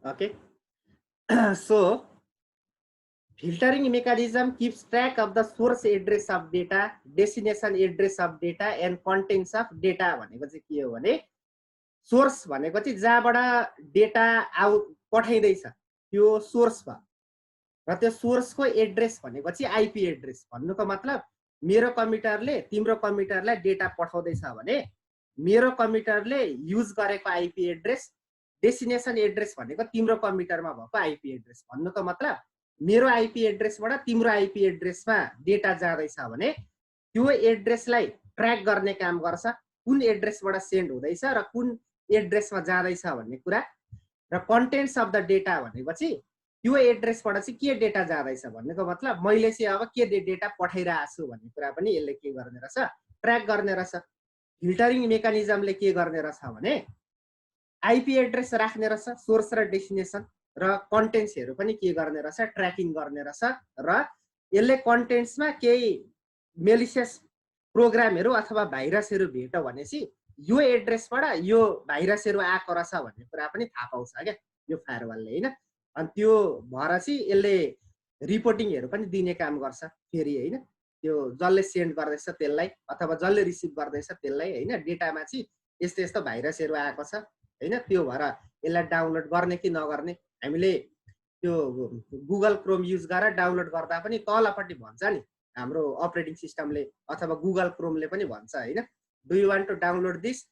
Okay. So filtering mechanism keeps track of the source address of data, destination address of data and contents of data भनेको चाहिँ के हो भने source भनेको चाहिँ जहाँबाट डेटा पठाइदैछ त्यो सोर्स भयो र त्यो सोर्सको एड्रेस भनेको चाहिँ आईपी एड्रेस भन्नुको मतलब मेरो कम्प्युटरले तिम्रो कम्प्युटरलाई डेटा पठाउँदैछ भने मेरो कम्प्युटरले युज गरेको आईपी एड्रेस डेस्टिनेसन एड्रेस भनेको तिम्रो कम्प्युटरमा भएको आईपी एड्रेस भन्नुको मतलब मेरो आईपी एड्रेसबाट तिम्रो आईपी एड्रेसमा डेटा जाँदैछ भने त्यो एड्रेसलाई ट्र्याक गर्ने काम गर्छ कुन एड्रेसबाट सेन्ड हुँदैछ र कुन एड्रेसमा जाँदैछ भन्ने कुरा र कन्टेन्ट्स अफ द डेटा भनेपछि त्यो एड्रेसबाट चाहिँ के डेटा जाँदैछ भन्नेको मतलब मैले चाहिँ अब के डेटा पठाइरहेको छु भन्ने कुरा पनि यसले के गर्ने रहेछ ट्र्याक गर्ने रहेछ फिल्टरिङ मेकानिजमले के गर्ने रहेछ भने आईपी एड्रेस राख्ने रहेछ सोर्स र डेस्टिनेसन र कन्टेन्ट्सहरु पनि के गर्ने रहेछ ट्र्याकिङ गर्ने रहेछ र यसले कन्टेन्ट्समा केही मेलिसियस प्रोग्रामहरु अथवा भाइरसहरु भेट्यो भनेपछि यो एड्रेसबाट यो भाइरसहरु आएको रहेछ भन्ने कुरा पनि थाहा पाउँछ के यो फायरवलले हैन अनि त्यो भएर चाहिँ यसले रिपोर्टिङहरु पनि दिने काम गर्छ फेरि हैन त्यो जसले सेन्ड गर्दैछ त्यसलाई अथवा जसले रिसिभ गर्दैछ त्यसलाई हैन डेटामा चाहिँ यस्तो यस्तो भाइरसहरु आएको छ हैन त्यो भएर यसलाई डाउनलोड गर्ने कि नगर्ने हामीले त्यो गुगल क्रोम युज गरेर डाउनलोड गर्दा पनि तलपट्टि भन्छ नि हाम्रो अपरेटिङ सिस्टमले अथवा गुगल क्रोमले पनि भन्छ हैन do you want to download this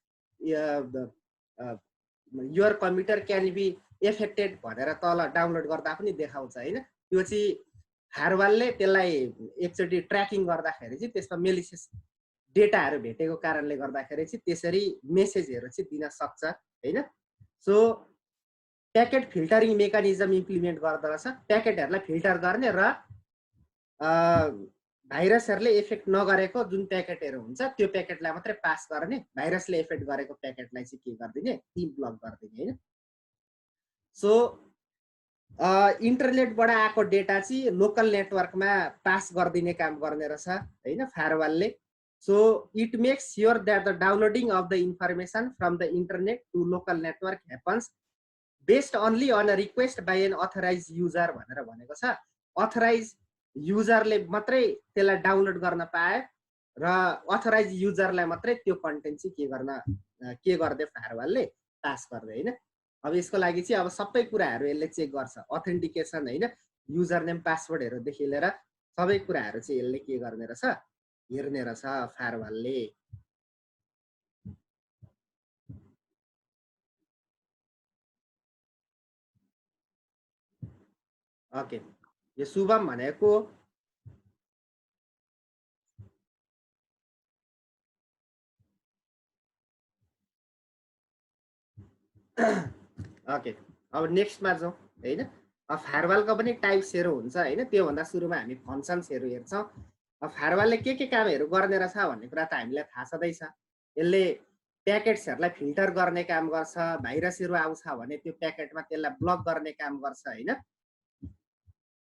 your computer can be affected भनेर तल डाउनलोड गर्दा पनि देखाउँछ हैन त्यो चाहिँ फायरवलले त्यसलाई एकचोटी ट्र्याकिङ गर्दाखेरि चाहिँ त्यसमा मेलिसियस डेटाहरु भेटेको कारणले गर्दाखेरि चाहिँ त्यसरी मेसेजहरु चाहिँ दिन सक्छ हैन so packet filtering mechanism implement गर्दा रहेछ प्याकेटहरुलाई फिल्टर गर्ने र भाइरसहरुले इफेक्ट नगरेको जुन प्याकेटहरु हुन्छ त्यो प्याकेटलाई मात्रै पास गर्ने भाइरसले इफेक्ट गरेको प्याकेटलाई चाहिँ के गर्दिने ती ब्लक गर्दिने हैन सो इन्टरनेटबाट आएको डेटा चाहिँ लोकल नेटवर्कमा पास गर्दिने काम गर्ने रहेछ हैन फायरवलले so it makes sure that the downloading of the information from the internet to local network happens based only on a request by an authorised user भनेर भनेको छ अथराइज युजरले मात्रै त्यसलाई डाउनलोड गर्न पाए र अथराइज युजरलाई मात्रै त्यो कन्टेन्ट चाहिँ के गर्दै फायरवलले पास गर्दै हैन अब यसको लागि चाहिँ अब सबै कुराहरु यसले चेक गर्छ अथेन्टिकेसन हैन युजर नेम पासवर्डहरु देखि लिएर सबै कुराहरु चाहिँ यसले के गर्ने रहेछ हेर्ने रहेछ फायरवलले ओके यो शुभम भनेको ओके अब नेक्स्टमा जाउँ हैन अब फायरवलको पनि टाइप्सहरु हुन्छ हैन त्यो भन्दा सुरुमा हामी फंक्शन्सहरु हेर्छौं अब फायरवलले के कामहरु गर्ने रहेछ भन्ने कुरा त हामीलाई थाहा छदै छ यसले प्याकेट्सहरुलाई फिल्टर गर्ने काम गर्छ भाइरसहरु आउँछ भने त्यो प्याकेटमा त्यसलाई ब्लक गर्ने काम गर्छ हैन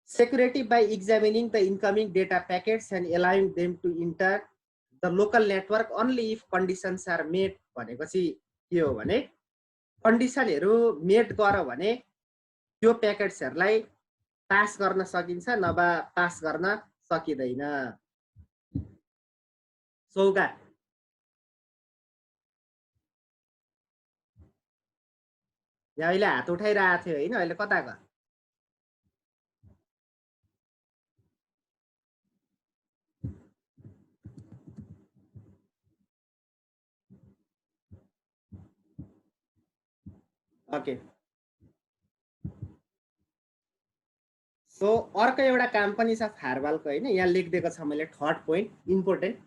security by examining the incoming data packets and allowing them to enter the local network only if conditions are met भनेको चाहिँ के हो भने कन्डिसनहरु मेट गर्यो भने त्यो प्याकेट्सहरुलाई पास गर्न सकिन्छ नभए पास गर्न सकिदैन सौगा यहाँ अहिले हात उठाइरहेको थियो हैन अहिले कता गयो ओके सो अर्को एउटा काम पनि छ फायरवलको हैन यहाँ लेखिदिएको छ मैले third point important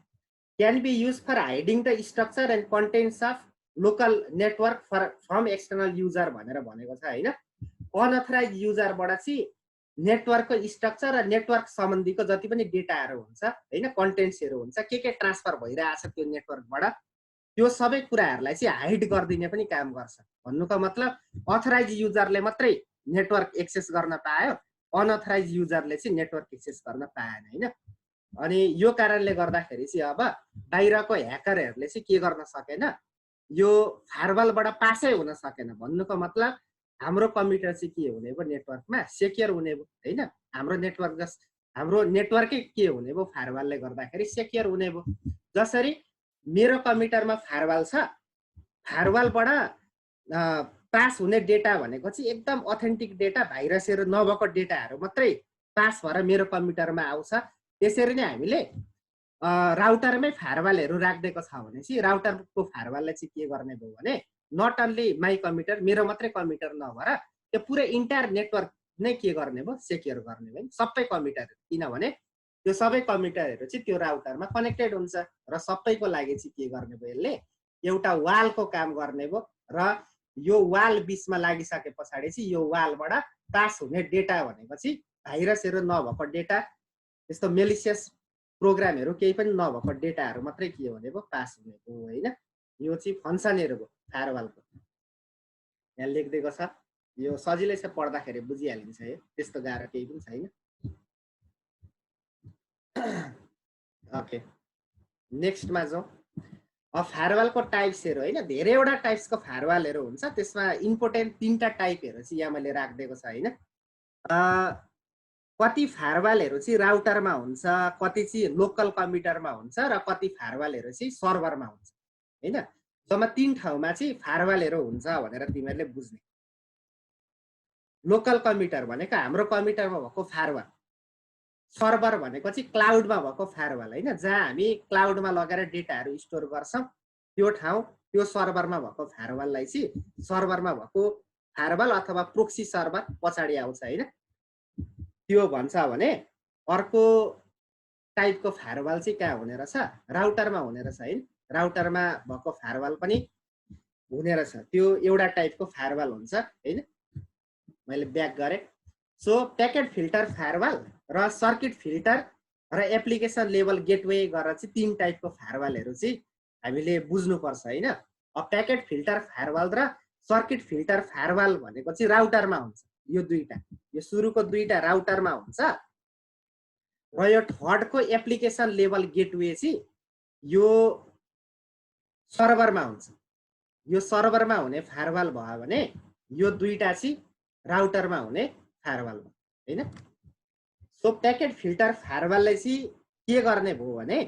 can be use for hiding the structure and contents of local network from external user भनेर भनेको छ हैन अनअथराइज युजरबाट चाहिँ नेटवर्कको स्ट्रक्चर र नेटवर्क सम्बन्धीको जति पनि डेटाहरु हुन्छ हैन कन्टेन्ट्सहरु हुन्छ के ट्रान्सफर भइरहेछ त्यो नेटवर्कबाट त्यो सबै कुराहरुलाई चाहिँ हाइड गर्दिने पनि काम गर्छ भन्नुको मतलब अथराइज युजरले मात्रै नेटवर्क एक्सेस गर्न पायो अनअथराइज युजरले चाहिँ नेटवर्क एक्सेस गर्न पाएन हैन अनि यो कारणले गर्दाखेरि चाहिँ अब बाहिरको ह्याकरहरुले चाहिँ के गर्न सकेन यो फायरवलबाट पासै हुन सकेन भन्नुको मतलब हाम्रो कम्प्युटर चाहिँ के हुने भयो नेटवर्कमा सेक्योर हुने भयो हैन। हाम्रो नेटवर्कै के हुने भयो फायरवालले गर्दाखेरि सेक्योर हुने भयो। जसरी मेरो कम्प्युटरमा फायरवाल छ, फायरवालबाट पास हुने डेटा भनेको चाहिँ एकदम अथेन्टिक डेटा, भाइरसहरू नभएको डेटाहरू मात्रै पास भएर मेरो कम्प्युटरमा आउँछ। त्यसरी नै हामीले राउटरमै फायरवालहरू राखिदिएको छ भने चाहिँ राउटरको फायरवालले चाहिँ के गर्ने भयो भने नट अन्ली माई कम्प्युटर, मेरो मात्रै कम्प्युटर नभएर त्यो पुरै इन्टायर नेटवर्क नै के गर्ने भयो सेक्योर गर्ने भयो सबै कम्प्युटर। किनभने त्यो सबै कम्प्युटरहरू चाहिँ त्यो राउटरमा कनेक्टेड हुन्छ र सबैको लागि चाहिँ के गर्ने भयो यसले एउटा वालको काम गर्ने भयो र यो वाल बिचमा लागिसके पछाडि चाहिँ यो वालबाट पास हुने डेटा भनेको चाहिँ भाइरसहरू नभएको डेटा, त्यस्तो मेलिसियस प्रोग्रामहरू केही पनि नभएको डेटाहरू मात्रै के हुने भयो पास हुने भयो हैन। यो चाहिँ फङ्सनहरू भयो फायरवालको। यहाँ लेखिदिएको छ, यो सजिलै छ पढ्दाखेरि बुझिहालिन्छ, है त्यस्तो गाह्रो केही पनि छैन। ओके, नेक्स्टमा जाउँ। फायरवालको टाइप्सहरू हैन, धेरैवटा टाइप्सको फायरवालहरू हुन्छ। त्यसमा इम्पोर्टेन्ट 3टा टाइपहरू चाहिँ यहाँ मैले राखिदिएको छ हैन। कति फायरवालहरू चाहिँ राउटरमा हुन्छ, कति चाहिँ लोकल कम्प्युटरमा हुन्छ र कति फायरवालहरू चाहिँ सर्भरमा हुन्छ हैन। जम्मा 3 ठाउँमा चाहिँ फायरवालहरू हुन्छ भनेर तिमीहरूले बुझ्ने। लोकल कम्प्युटर भनेको हाम्रो कम्प्युटरमा भएको फायरवाल, सर्भर भनेको चाहिँ क्लाउडमा भएको फायरवाल हैन, जहाँ हामी क्लाउडमा लगेर डेटाहरू स्टोर गर्छौँ। त्यो ठाउँ त्यो सर्भरमा भएको फायरवाललाई चाहिँ सर्भरमा भएको फायरवाल अथवा प्रोक्सी सर्भर पछाडि आउँछ हैन। त्यो भन्छ भने अर्को टाइपको फायरवाल चाहिँ कहाँ हुने रहेछ, राउटरमा हुने रहेछ है। राउटरमा भएको फायरवाल पनि हुने रहेछ, त्यो एउटा टाइपको फायरवाल हुन्छ हैन। मैले ब्याक गरेँ। सो प्याकेट फिल्टर फायरवाल र सर्किट फिल्टर र एप्लिकेसन लेभल गेटवे गरेर चाहिँ 3 टाइपको फायरवालहरू चाहिँ हामीले बुझ्नुपर्छ हैन। प्याकेट फिल्टर फायरवाल र सर्किट फिल्टर फायरवाल भनेको चाहिँ राउटरमा हुन्छ। यो दुईटा, यो सुरुको दुईटा राउटरमा हुन्छ र यो थर्डको एप्लिकेसन लेभल गेटवे चाहिँ यो सर्भरमा हुन्छ। यो सर्भरमा हुने फायरवाल भयो भने यो दुईटा चाहिँ राउटरमा हुने फायरवाल भयो हैन। सो प्याकेट फिल्टर फायरवालले चाहिँ के गर्ने भयो भने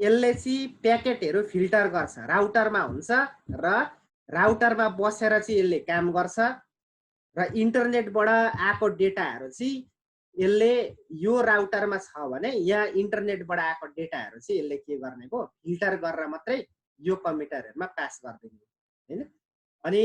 यसले चाहिँ प्याकेटहरू फिल्टर गर्छ, राउटरमा हुन्छ र राउटरमा बसेर चाहिँ यसले काम गर्छ र इन्टरनेटबाट आएको डेटाहरू चाहिँ यसले यो राउटरमा छ भने यहाँ इन्टरनेटबाट आएको डेटाहरू चाहिँ यसले के गर्ने भयो फिल्टर गरेर मात्रै यो कम्प्युटरहरुमा पास गरिदिने हैन। अनि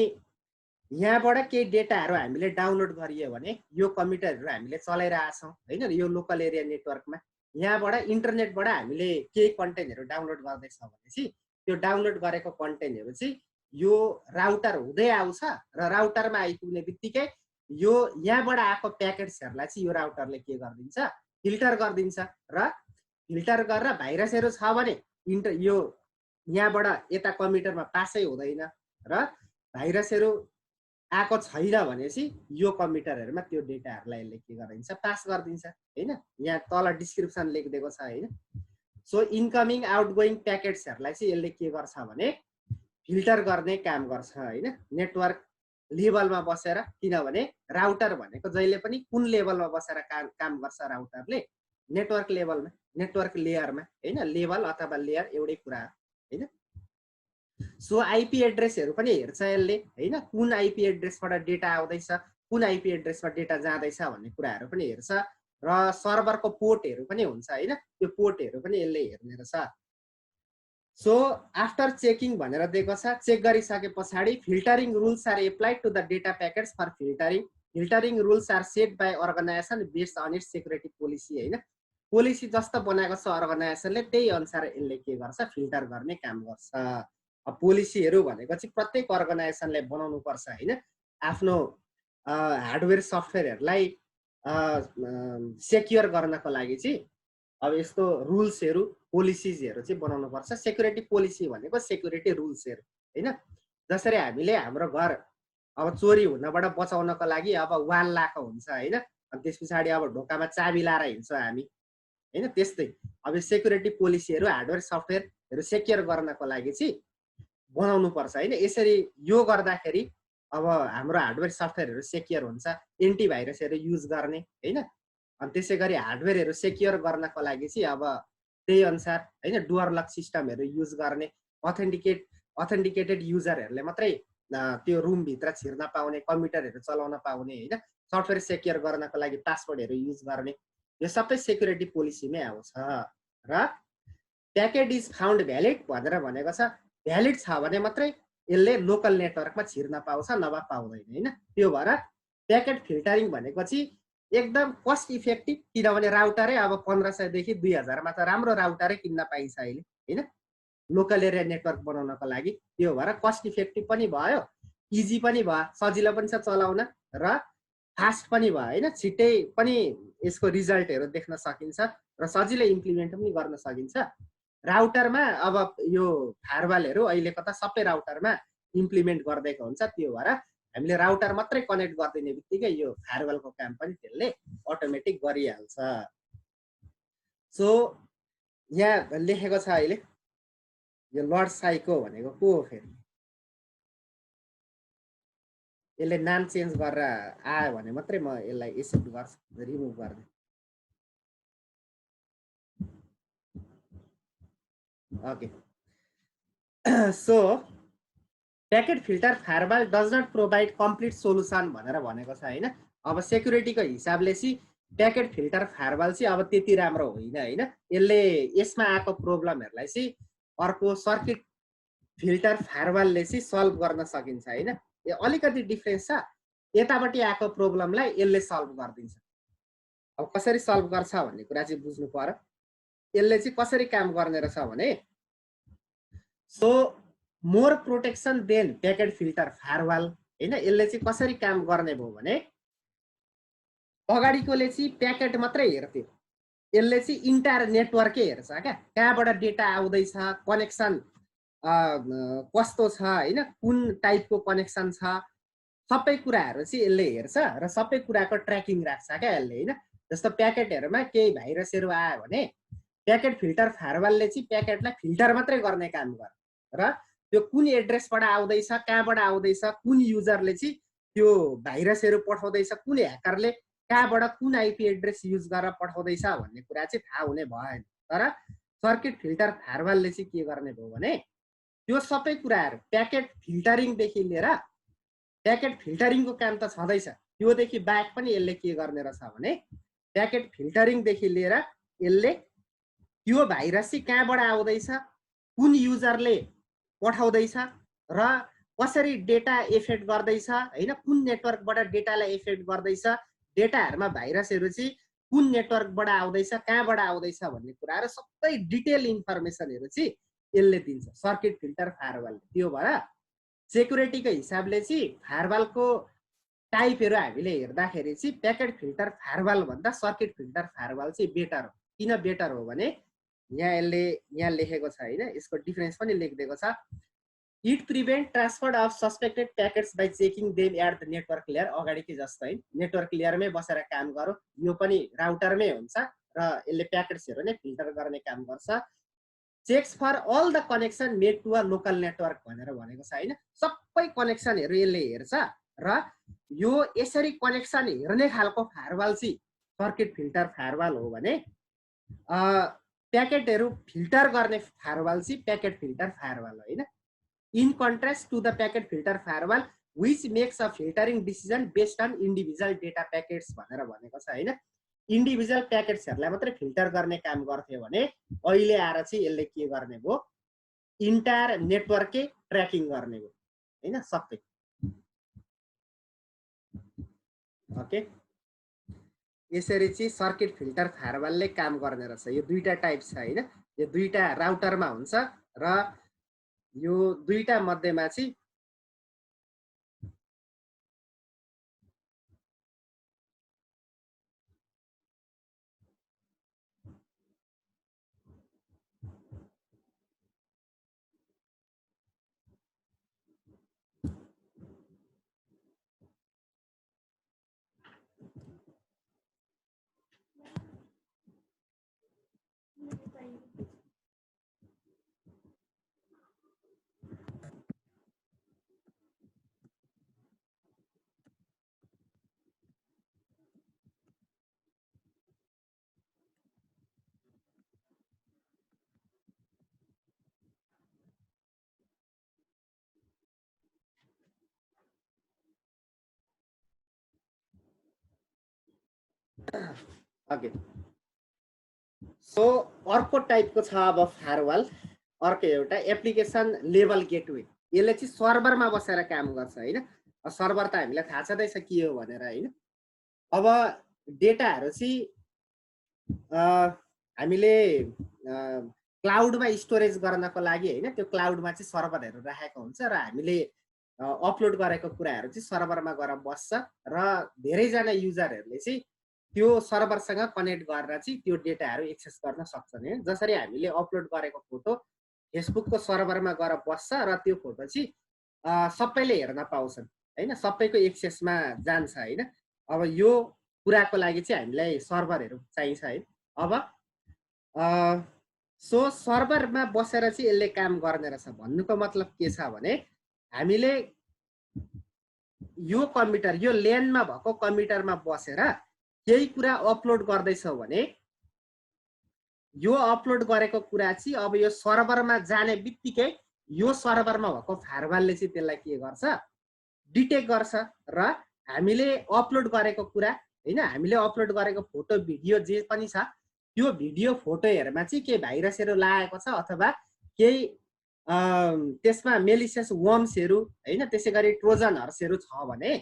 यहाँबाट केही डेटाहरू हामीले डाउनलोड गरियो भने यो कम्प्युटरहरू हामीले चलाइरहेछौँ हैन, यो लोकल एरिया नेटवर्कमा यहाँबाट इन्टरनेटबाट हामीले केही कन्टेन्टहरू डाउनलोड गर्दैछ भनेपछि त्यो डाउनलोड गरेको कन्टेन्टहरू चाहिँ यो राउटर हुँदै आउँछ र राउटरमा आइपुग्ने बित्तिकै यो यहाँबाट आएको प्याकेट्सहरूलाई चाहिँ यो राउटरले के गरिदिन्छ फिल्टर गरिदिन्छ र फिल्टर गरेर भाइरसहरू छ भने यो यहाँबाट यता कम्प्युटरमा पासै हुँदैन र भाइरसहरू आएको छैन भनेपछि यो कम्प्युटरहरुमा त्यो डेटाहरूलाई यसले के गरिदिन्छ पास गरिदिन्छ हैन। यहाँ तल डिस्क्रिप्सन लेखिदिएको छ हैन। सो इनकमिङ आउटगोइङ प्याकेट्सहरूलाई चाहिँ यसले के गर्छ भने फिल्टर गर्ने काम गर्छ हैन, नेटवर्क लेभलमा बसेर। किनभने राउटर भनेको जहिले पनि कुन लेभलमा बसेर काम गर्छ राउटरले, नेटवर्क लेभलमा, नेटवर्क लेयरमा हैन, लेभल अथवा लेयर एउटै कुरा हो हैन। सो आइपी एड्रेसहरू पनि हेर्छ यसले हैन, कुन आइपी एड्रेसबाट डेटा आउँदैछ, कुन आइपी एड्रेसमा डेटा जाँदैछ भन्ने कुराहरू पनि हेर्छ र सर्भरको पोर्टहरू पनि हुन्छ हैन, त्यो पोर्टहरू पनि यसले हेर्ने रहेछ। सो आफ्टर चेकिङ भनेर दिएको छ, चेक गरिसके पछाडि filtering rules are applied to the data packets for filtering. Filtering rules are set by organisation based on its security policy हैन। पोलिसी जस्तो बनाएको छ अर्गनाइजेसनले त्यही अनुसार यसले के गर्छ फिल्टर गर्ने काम गर्छ। पोलिसीहरू भनेको चाहिँ प्रत्येक अर्गनाइजेसनले बनाउनु पर्छ हैन, आफ्नो हार्डवेयर सफ्टवेयरहरूलाई सेक्योर गर्नको लागि चाहिँ अब यस्तो रुल्सहरू पोलिसीजहरू चाहिँ बनाउनु पर्छ। सेक्युरिटी पोलिसी भनेको सेक्युरिटी रुल्सहरू हैन। जसरी हामीले हाम्रो घर अब चोरी हुनबाट बचाउनको लागि अब वाल लाएको हुन्छ हैन, अनि त्यस पछाडि अब ढोकामा चाबी लाएर हिँड्छौँ हामी हैन, त्यस्तै अब सेक्युरिटी पोलिसीहरू हार्डवेयर सफ्टवेयरहरू सेक्योर गर्नको लागि चाहिँ बनाउनु पर्छ हैन। यसरी यो गर्दाखेरि अब हाम्रो हार्डवेयर सफ्टवेयरहरू सेक्योर हुन्छ, एन्टिभाइरसहरू युज गर्ने हैन। अनि त्यसै गरी हार्डवेयरहरू सेक्योर गर्नको लागि चाहिँ अब त्यही अनुसार हैन डुअर लक सिस्टमहरू युज गर्ने, अथेन्टिकेटेड युजरहरूले मात्रै त्यो रुमभित्र छिर्न पाउने, कम्प्युटरहरू चलाउन पाउने हैन, सफ्टवेयर सेक्योर गर्नको लागि पासवर्डहरू युज गर्ने, यो सबै सेक्युरिटी पोलिसीमै आउँछ। र प्याकेट इज फाउन्ड भ्यालिड भनेर भनेको छ, भ्यालिड छ भने मात्रै यसले लोकल नेटवर्कमा छिर्न पाउँछ, नभए पाउँदैन हैन। त्यो भएर प्याकेट फिल्टरिङ भनेको चाहिँ एकदम कस्ट इफेक्टिभ, किनभने राउटरै अब 1500 देखि 2000 मा त राम्रो राउटरै किन्न पाइन्छ अहिले हैन, लोकल एरिया नेटवर्क बनाउनको लागि। त्यो भएर कस्ट इफेक्टिभ पनि भयो, इजी पनि भयो, सजिलो पनि छ चलाउन र फास्ट पनि भयो हैन, छिट्टै पनि यसको रिजल्टहरू देख्न सकिन्छ र सजिलै इम्प्लिमेन्ट पनि गर्न सकिन्छ। राउटरमा अब यो फायरवालहरू अहिलेको त सबै राउटरमा इम्प्लिमेन्ट गरिदिएको हुन्छ, त्यो भएर हामीले राउटर मात्रै कनेक्ट गरिदिने बित्तिकै यो फायरवालको काम पनि त्यसले अटोमेटिक गरिहाल्छ। सो यहाँ लेखेको छ अहिले यो लर्ड साइको भनेको को हो फेरि, यसले नाम चेन्ज गरेर आयो भने मात्रै म यसलाई एक्सेप्ट गर्छु, रिमुभ गर्ने। Okay, so packet filter firewall does not provide complete solution भनेर भनेको छ हैन। अब सेक्युरिटीको हिसाबले चाहिँ प्याकेट फिल्टर फायरवाल चाहिँ अब त्यति राम्रो होइन हैन, यसले यसमा आएको प्रब्लमहरूलाई चाहिँ अर्को सर्किट फिल्टर फायरवालले चाहिँ सल्भ गर्न सकिन्छ हैन। यो अलिकति डिफरेन्स छ, यतापट्टि आएको प्रब्लमलाई यसले सल्भ गरिदिन्छ। अब कसरी सल्भ गर्छ भन्ने कुरा चाहिँ बुझ्नु पर्यो। यसले चाहिँ कसरी काम गर्ने रहेछ भने, so more protection than packet filter firewall हैन, यसले चाहिँ कसरी काम गर्ने भयो भने, अगाडिकोले चाहिँ प्याकेट मात्रै हेर्थ्यो, यसले चाहिँ इन्टायर नेटवर्कै हेर्छ क्या, कहाँबाट डेटा आउँदैछ, कनेक्सन कस्तो छ हैन, कुन टाइपको कनेक्सन छ, सबै कुराहरू चाहिँ यसले हेर्छ र सबै कुराको ट्र्याकिङ राख्छ क्या यसले हैन। जस्तो प्याकेटहरूमा केही भाइरसहरू आयो भने प्याकेट फिल्टर फायरवालले चाहिँ प्याकेटलाई फिल्टर मात्रै गर्ने काम गर्छ र त्यो कुन एड्रेसबाट आउँदैछ, कहाँबाट आउँदैछ, कुन युजरले चाहिँ त्यो भाइरसहरू पठाउँदैछ, कुन ह्याकरले कहाँबाट कुन आइपी एड्रेस युज गरेर पठाउँदैछ भन्ने कुरा चाहिँ थाहा हुने भएन। तर सर्किट फिल्टर फायरवालले चाहिँ के गर्ने भयो भने, त्यो सबै कुराहरू प्याकेट फिल्टरिङदेखि लिएर, प्याकेट फिल्टरिङको काम त छँदैछ, त्योदेखि बाहेक पनि यसले के गर्ने रहेछ भने, प्याकेट फिल्टरिङदेखि लिएर यसले त्यो भाइरस चाहिँ कहाँबाट आउँदैछ, कुन युजरले पठाउँदैछ र कसरी डेटा इफेक्ट गर्दैछ हैन, कुन नेटवर्कबाट डेटालाई इफेक्ट गर्दैछ, डेटाहरूमा भाइरसहरू चाहिँ कुन नेटवर्कबाट आउँदैछ, कहाँबाट आउँदैछ भन्ने कुराहरू सबै डिटेल इन्फर्मेसनहरू चाहिँ यसले दिन्छ, सर्किट फिल्टर फायरवालले। त्यो भएर सेक्युरिटीको हिसाबले चाहिँ फायरवालको टाइपहरू हामीले हेर्दाखेरि चाहिँ प्याकेट फिल्टर फायरवाल भन्दा सर्किट फिल्टर फायरवाल चाहिँ बेटर हो। किन बेटर हो भने, यहाँ लेखेको छ हैन, यसको डिफरेन्स पनि लेखिदिएको छ। It prevent transfer of suspected packets by checking them at the network layer, अगाडिकै जस्तो है, नेटवर्क लेयरमै बसेर काम गरौँ, यो पनि राउटरमै हुन्छ र यसले प्याकेट्सहरू नै फिल्टर गर्ने काम गर्छ। Checks for all the connection made to a local network भनेर भनेको छ हैन, सबै कनेक्सनहरू यसले हेर्छ र यो यसरी कनेक्सन हेर्ने खालको फायरवाल चाहिँ सर्किट फिल्टर फायरवाल हो भने, प्याकेटहरू फिल्टर गर्ने फायरवाल चाहिँ प्याकेट फिल्टर फायरवाल हो हैन। In contrast to the packet filter firewall which makes a filtering decision based on individual data packets भनेर भनेको छ हैन। इन्डिभिजुअल प्याकेट्सहरूलाई मात्रै फिल्टर गर्ने काम गर्थ्यो भने अहिले आएर चाहिँ यसले के गर्ने भयो, इन्टायर नेटवर्कै ट्र्याकिङ गर्ने भयो हैन, सबै। ओके, यसरी चाहिँ सर्किट फिल्टर फायरवालले काम गर्ने रहेछ। यो दुईटा टाइप छ हैन, यो दुईटा राउटरमा हुन्छ र यो दुईटा मध्येमा चाहिँ ओके सो अर्को टाइपको छ अब फायरवल अर्को एउटा एप्लिकेसन लेभल गेटवे यसले चाहिँ सर्भरमा बसेर काम गर्छ हैन सर्भर त हामीलाई थाहा छँदैछ के हो भनेर हैन अब डेटाहरू चाहिँ हामीले क्लाउडमा स्टोरेज गर्नको लागि हैन त्यो क्लाउडमा चाहिँ सर्भरहरू राखेको हुन्छ र हामीले अपलोड गरेको कुराहरू चाहिँ सर्भरमा गएर बस्छ र धेरैजना युजरहरूले चाहिँ त्यो सर्भरसँग कनेक्ट गरेर चाहिँ त्यो डेटाहरू एक्सेस गर्न सक्छन् हैन जसरी हामीले अपलोड गरेको फोटो फेसबुकको सर्भरमा गएर बस्छ र त्यो फोटो चाहिँ सबैले हेर्न पाउँछन् हैन सबैको एक्सेसमा जान्छ हैन अब यो कुराको लागि चाहिँ हामीलाई सर्भरहरू चाहिन्छ है अब सो सर्भरमा बसेर चाहिँ यसले काम गर्ने रहेछ भन्नुको मतलब के छ भने हामीले यो कम्प्युटर यो ल्यानमा भएको कम्प्युटरमा बसेर केही कुरा अपलोड गर्दैछौँ भने यो अपलोड गरेको कुरा चाहिँ अब यो सर्भरमा जाने बित्तिकै यो सर्भरमा भएको फायरवलले चाहिँ त्यसलाई के गर्छ डिटेक्ट गर्छ र हामीले अपलोड गरेको कुरा हैन हामीले अपलोड गरेको फोटो भिडियो जे पनि छ त्यो भिडियो फोटोहरुमा चाहिँ के भाइरसहरु लागेको छ अथवा केही त्यसमा मेलिसियस वर्म्सहरु हैन त्यसैगरी ट्रोजन हर्सहरु छ भने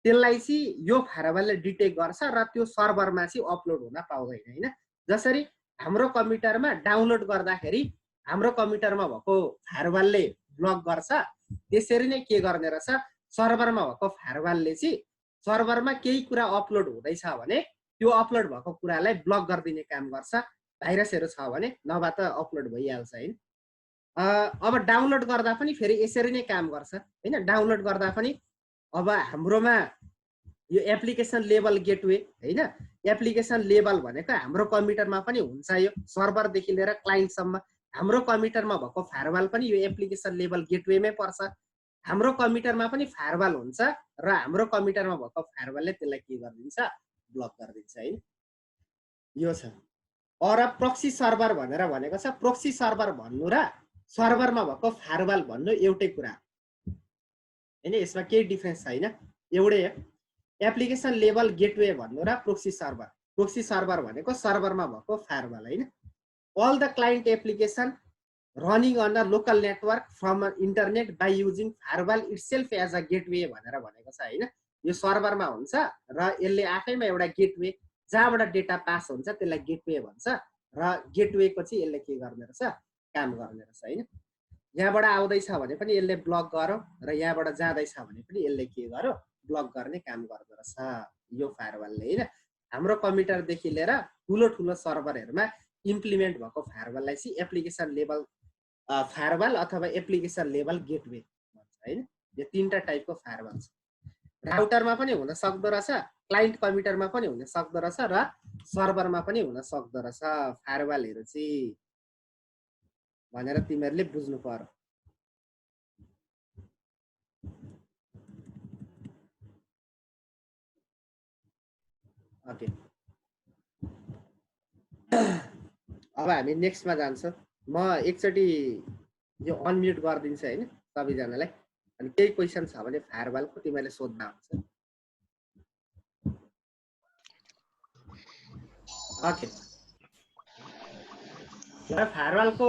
त्यसलाई चाहिँ यो फायरवलले डिटेक्ट गर्छ र त्यो सर्भरमा चाहिँ अपलोड हुन पाउँदैन हैन जसरी हाम्रो कम्प्युटरमा डाउनलोड गर्दाखेरि हाम्रो कम्प्युटरमा भएको फायरवलले ब्लक गर्छ त्यसरी नै के गर्ने रहेछ सर्भरमा भएको फायरवलले चाहिँ सर्भरमा केही कुरा अपलोड हुँदैछ भने त्यो अपलोड भएको कुरालाई ब्लक गरिदिने काम गर्छ भाइरसहरु छ भने नभए त अपलोड भइहाल्छ हैन अब डाउनलोड गर्दा पनि फेरि यसरी नै काम गर्छ हैन डाउनलोड गर्दा पनि अब हाम्रोमा यो एप्लिकेसन लेभल गेटवे हैन एप्लिकेसन लेभल भनेको हाम्रो कम्प्युटरमा पनि हुन्छ यो सर्भर देखि लिएर क्लाइन्ट सम्म हाम्रो कम्प्युटरमा भएको फायरवल पनि यो एप्लिकेसन लेभल गेटवेमै पर्छ हाम्रो कम्प्युटरमा पनि फायरवल हुन्छ र हाम्रो कम्प्युटरमा भएको फायरवलले त्यसलाई के गरिदिन्छ ब्लक गरिदिन्छ हैन यो छ और प्रोक्सी सर्भर भनेर भनेको छ प्रोक्सी सर्भर भन्नु र सर्भरमा भएको फायरवल भन्नु एउटै कुरा हैन यसमा केही डिफरेन्स छैन एउटै हो एप्लिकेसन लेभल गेटवे भन्नु र प्रोक्सी सर्भर भनेको सर्भरमा भएको फायरवल हैन all the client application running on a local network from an internet by using firewall itself as a gateway भनेर भनेको छ हैन यो सर्भरमा हुन्छ र यसले आफैमा एउटा गेटवे जहाँबाट डेटा पास हुन्छ त्यसलाई गेटवे भन्छ र गेटवे को चाहिँ यसले के गर्ने रहेछ काम गर्ने रहेछ हैन यहाँबाट आउँदैछ भने पनि यसले ब्लक गरो र यहाँबाट जाँदैछ भने पनि यसले के गरो ब्लक गर्ने काम गर्दो रहेछ यो फायरवलले हैन हाम्रो कम्प्युटर देखि लिएर ठुलो ठुलो सर्भरहरुमा इम्प्लिमेन्ट भएको फायरवललाई चाहिँ एप्लिकेसन लेभल फायरवल अथवा एप्लिकेसन लेभल गेटवे भन्छ हैन यो तीनटा टाइपको फायरवल छ राउटरमा पनि हुन सक्दो रहेछ क्लाइन्ट कम्प्युटरमा पनि हुन सक्दो रहेछ र सर्भरमा पनि हुन सक्दो रहेछ फायरवलहरु चाहिँ भनेर तिमीहरुले बुझ्नु पर्यो ओके अब हामी नेक्स्टमा जान्छौं म एकचोटी यो अनम्युट गर्दिन्छु हैन सबैजनालाई अनि केही क्वेशन छ भने फायरवलको तिमीले सोध्दा हुन्छ ओके फायरवलको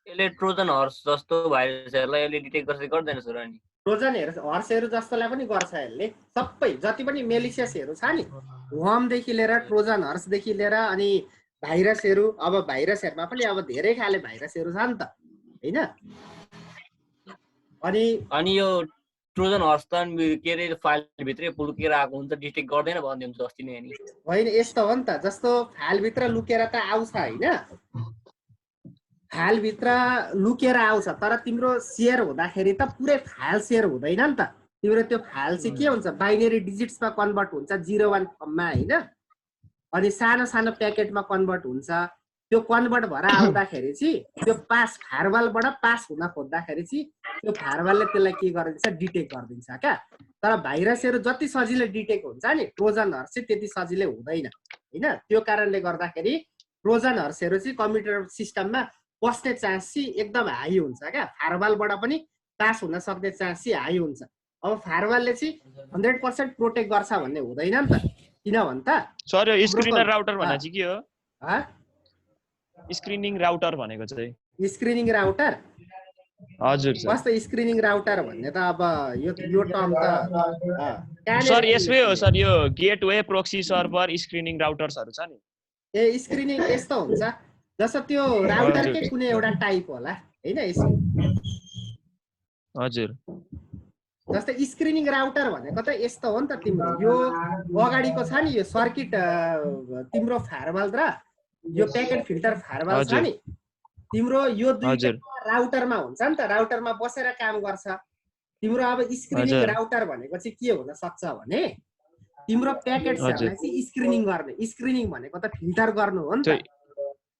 यसले ट्रोजन हर्स जस्तो भाइरसहरुलाई यसले डिटेक्ट गर्छ गर्दैन सर अनि ट्रोजन हर्सहरु जस्तोलाई पनि गर्छ यसले सबै जति पनि मेलिसियसहरु छ नि वर्म देखि लिएर ट्रोजन हर्स देखि लिएर अनि भाइरसहरु अब भाइरसहरुमा पनि अब धेरै खाले भाइरसहरु छ नि त हैन अनि यो ट्रोजन हर्स त के रे फाइल भित्रै लुकेर आएको हुन्छ डिटेक्ट गर्दैन भन्दै हुन्छ अस्ति नै अनि हैन यस्तो हो नि त जस्तो फाइल भित्र लुकेर त आउँछ हैन फाइल भित्र लुकेर आउँछ तर तिम्रो शेयर हुँदाखेरि त पुरै फाइल शेयर हुँदैन नि त तिम्रो त्यो फाइल चाहिँ के हुन्छ बाइनरी डिजिट्समा कन्भर्ट हुन्छ 01 फर्ममा हैन अनि सानो सानो प्याकेटमा कन्भर्ट हुन्छ त्यो कन्भर्ट भएर आउँदाखेरि चाहिँ त्यो पास फायरवलबाट पास हुन खोज्दाखेरि चाहिँ त्यो फायरवलले त्यसलाई के गरिदिन्छ डिटेक्ट गरिदिन्छ क्या तर भाइरसहरु जति सजिलै डिटेक्ट हुन्छ नि ट्रोजनहरु चाहिँ त्यति सजिलै हुँदैन हैन त्यो कारणले गर्दाखेरि ट्रोजनहरु चाहिँ कम्प्युटर सिस्टममा पस्ने चान्स चाहिँ एकदम हाई हुन्छ क्या फायरवलबाट पनि पास हुन सक्ने चान्स चाहिँ हाई हुन्छ अब फायरवलले चाहिँ 100% प्रोटेक्ट गर्छ भन्ने हुँदैन नि त, किन भन् त सर यो स्क्रिनर राउटर भने चाहिँ के हो? स्क्रिनिङ राउटर भनेको चाहिँ स्क्रिनिङ राउटर हजुर सर। कस्तो स्क्रिनिङ राउटर भन्ने त अब यो टर्म त सर यसमै हो सर, यो गेटवे प्रोक्सी सर्भर स्क्रिनिङ राउटर्सहरु छ नि। ए स्क्रिनिङ यस्तो हुन्छ जस्तो त्यो राउटरकै कुनै एउटा टाइप होला हैन यसको। हजुर जस्तै स्क्रिनिङ राउटर भनेको त यस्तो हो नि त, तिम्रो यो अगाडिको छ नि यो सर्किट तिम्रो फायरवल र यो प्याकेट फिल्टर फायरवल छ नि, तिम्रो यो दुईटा राउटरमा हुन्छ नि त, राउटरमा बसेर काम गर्छ। तिम्रो अब स्क्रिनिङ राउटर भनेको चाहिँ के हुन सक्छ भने तिम्रो प्याकेट्सहरुलाई चाहिँ स्क्रिनिङ गर्ने, स्क्रिनिङ भनेको त फिल्टर गर्नु हो नि त।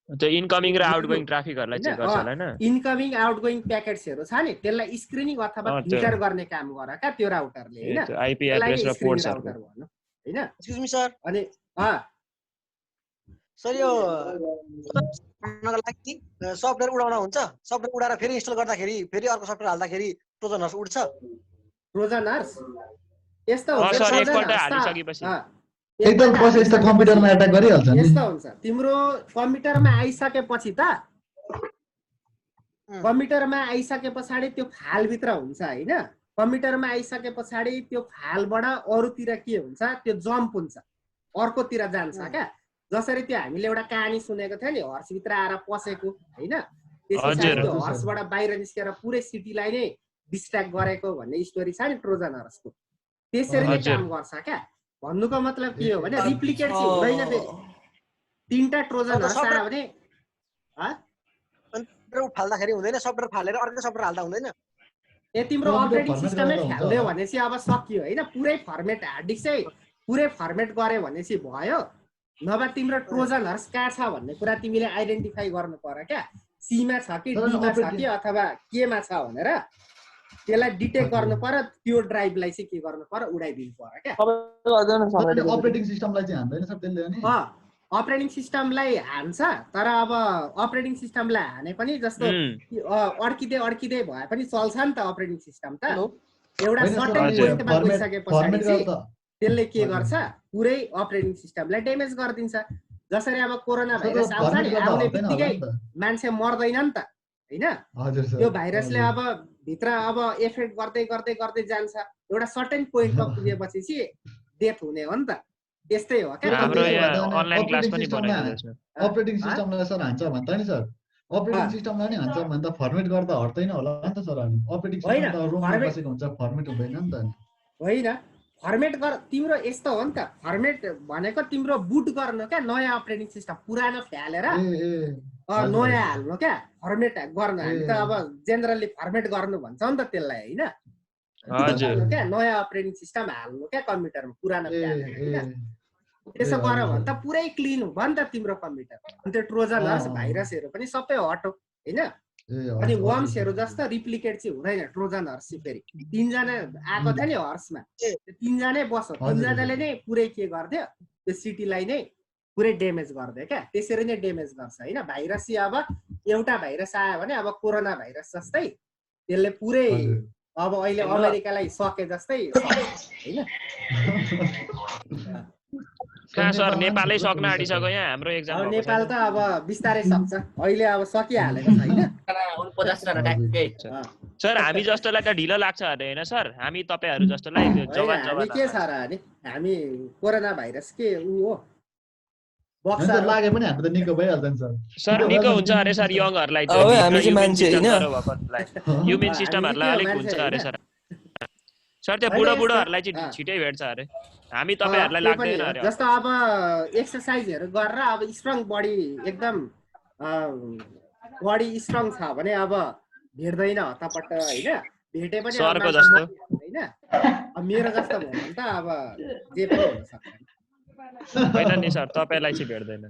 त्यो इनकमिङ र आउटगोइङ ट्राफिकहरुलाई चेक गर्छ हैन? इनकमिङ आउटगोइङ प्याकेट्सहरु छ नि त्यसलाई स्क्रिनिङ अथवा फिल्टर गर्ने काम गर का त्यो राउटरले हैन? त्यो आईपी एड्रेस र पोर्ट्सहरु भन्नु हैन? एक्सक्युज मी सर, अनि सर यो गर्नको लागि सफ्टवेयर उडाउन हुन्छ, सफ्टवेयर उडाएर फेरि इन्स्टल गर्दाखेरि फेरि अर्को सफ्टवेयर हाल्दाखेरि ट्रोजनहरु उड्छ? ट्रोजनहरु यस्तो हुन्छ सर, एकपल्ट हालिसकेपछि एकदम प्रोसेस त कम्प्युटरमा अट्याक गरिहाल्छ नि। यस्तो हुन्छ तिम्रो कम्प्युटरमा आइसकेपछि त कम्प्युटरमा आइसके पछाडी त्यो फाइल भित्र हुन्छ हैन? कम्प्युटरमा आइसके पछाडी त्यो फाइलबाट अरूतिर के हुन्छ त्यो जम्प हुन्छ, अर्कोतिर जान्छ क्या। जसरी त्यो हामीले एउटा कहानी सुनेको थियो नि हर्स भित्र आएर पसेको हैन? त्यसपछि त्यो हर्सबाट बाहिर निस्केर पुरै सिटीलाई नै डिस्ट्र्याक्ट गरेको भन्ने स्टोरी छ नि ट्रोजनहरुको। त्यसरी नै काम गर्छ क्या। भन्नुको मतलब के हो भने रिप्लिकेट चाहिँ हुँदैन फेरि। तीनटा ट्रोजनहरु आयो भने सफ्टवेयर फाल्दाखेरि हुँदैन, सफ्टवेयर फालेर अर्को सफ्टवेयर हाल्दा हुँदैन? ए तिम्रो अपरेटिङ सिस्टमै फाल्दियो भनेपछि अब सकियो हैन? पुरै फर्मेट हार्ड डिस्क चाहिँ पुरै फर्मेट गरे भनेपछि भयो। नभए तिम्रो ट्रोजनहरु कहाँ छ भन्ने कुरा तिमीले आइडेन्टिफाई गर्नु पर्यो क्या। सी मा छ कि डी मा छ कि अथवा के मा छ भनेर त्यसलाई डिटेक्ट गर्नु पर्यो। त्यो ड्राइभलाई चाहिँ के गर्नु पर्यो उडाइदिनु पर्यो क्या। अपरेटिङ सिस्टमलाई चाहिँ हान्दैन सब त्यसले अनि अपरेटिङ सिस्टमलाई हान्छ, तर अब अपरेटिङ सिस्टमलाई हाने पनि जस्तो अड्किँदै भए पनि चल्छ नि त अपरेटिङ सिस्टम त। एउटा सर्टेन पोइन्टमा गइसकेपछि त्यसले के गर्छ पुरै अपरेटिङ सिस्टमलाई ड्यामेज गरिदिन्छ। जसरी अब कोरोना भाइरस आउँछ नि, आउने बित्तिकै मान्छे मर्दैन नि त हैन? यो भाइरसले अब भित्र अब एफेक्ट गर्दै गर्दै गर्दै जान्छ, एउटा सर्टेन पोइन्टमा पुगेपछि चाहिँ डेथ हुने हो नि त। त्यस्तै हो क्या। हाम्रो यहाँ अनलाइन क्लास पनि बनाइदिएको छ। अपरेटिङ सिस्टमलाई सर हान्छ भन्छ नि सर, अपरेटिङ सिस्टमलाई नि हान्छ भन्दा फर्मेट गर्दा हट्दैन होला नि त सर? अनि अपरेटिङ सिस्टम त रोममा बसेको हुन्छ, फर्मेट हुँदैन नि त। होइन फर्मेट गर तिम्रो यस्तो हो नि त। फर्मेट भनेको तिम्रो बुट गर्नु क्या, नयाँ अपरेटिङ सिस्टम पुरानो फ्यालेर नयाँ हाल्नु क्या। फर्मेट गर्नु हामी त अब जेनरली फर्मेट गर्नु भन्छौँ नि त त्यसलाई हैन? हजुर क्या नयाँ अपरेटिङ सिस्टम हाल्नु क्या कम्प्युटरमा पुरानो फ्यालेर हैन? त्यसो गर भने त पुरै क्लिन भयो नि त तिम्रो कम्प्युटर। अनि त्यो ट्रोजनहरु भाइरसहरु पनि सबै हटो हैन? अनि वर्म्सहरु जस्तो रिप्लिकेट चाहिँ हुँदैन ट्रोजनहरु चाहिँ। फेरि तीनजना आएको थियो नि हर्समा, त्यो तीनजनै बस्यो, तीनजनाले नै पुरै के गर्दियो त्यो सिटीलाई नै पुरै ड्यामेज गर्दियो क्या। त्यसरी नै ड्यामेज गर्छ हैन? भाइरस चाहिँ अब एउटा भाइरस आयो भने अब कोरोना भाइरस जस्तै त्यसले पुरै अब अहिले अमेरिकालाई सके जस्तै हैन? कहाँ सर नेपालै सक्न आँटिसक्यो यहाँ हाम्रो एक्जाम। अब नेपाल त अब बिस्तारै सक्छ, अहिले अब सकिहालेको छैन। 50 जना ट्याक्कै सर हामी जस्तोलाई त ढिलो लाग्छ अरे हैन सर? हामी तपाईहरु जस्तोलाई जवान हामी के छ र अनि हामी कोरोना भाइरस के उ हो बक्सर लागे पनि हामी त निको भइहाल्छ नि सर। सर निको हुन्छ अरे सर यङहरुलाई त। हामी चाहिँ मान्छे हैन, ह्युमन सिस्टमहरुलाई अलिक हुन्छ अरे सर। सर त्यो बुढोहरुलाई चाहिँ छिटै भेट्छ अरे, हामी तपाईहरुलाई लाग्दैन अरे। जस्तो अब एक्सरसाइजहरु गरेर अब स्ट्रङ बडी एकदम बडी स्ट्रङ छ भने अब भेट्दैन हतपट्ट हैन? भेटे पनि सरको जस्तो हैन? अब मेरो जस्तो भयो भने त अब जे पनि हुन सक्छ हैन नि सर, तपाईलाई चाहिँ भेट्दैन।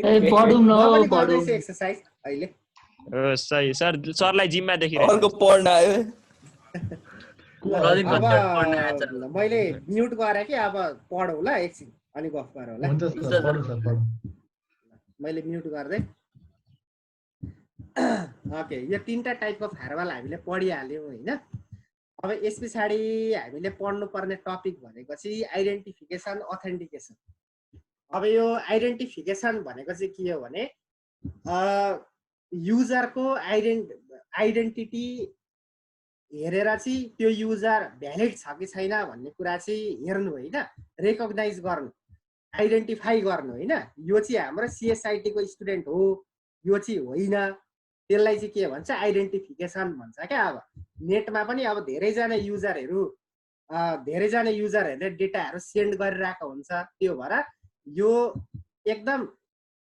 ए पढौँ न पढौँ एक्सरसाइज अहिले। सही सर, सरलाई जिममा देखिरहेको। अर्को पढ्न आयो। मैले म्युट गरे कि अब पढौ ल एकछिन अनि गफ गरौ ल। हुन्छ सर, पढौँ सर पढौँ। मैले म्युट गर्दै। ओके, यो तीनटा टाइपको फायरवल हामीले पढिहाल्यौँ हैन? अब यस पछाडि हामीले पढ्नुपर्ने टपिक भनेको चाहिँ आइडेन्टिफिकेसन अथेन्टिकेसन। अब यो आइडेन्टिफिकेसन भनेको चाहिँ के हो भने युजरको आइडेन्टिटी हेरेर चाहिँ त्यो युजर भ्यालिड छ कि छैन भन्ने कुरा चाहिँ हेर्नु होइन, रेकग्नाइज गर्नु, आइडेन्टिफाई गर्नु होइन। यो चाहिँ हाम्रो सिएसआइटी को स्टुडेन्ट हो, यो चाहिँ होइन, त्यसलाई चाहिँ के भन्छ आइडेन्टिफिकेसन भन्छ क्या। अब नेटमा पनि अब धेरैजना युजरहरूले डेटाहरू सेन्ड गरिरहेको हुन्छ, त्यो भएर यो एकदम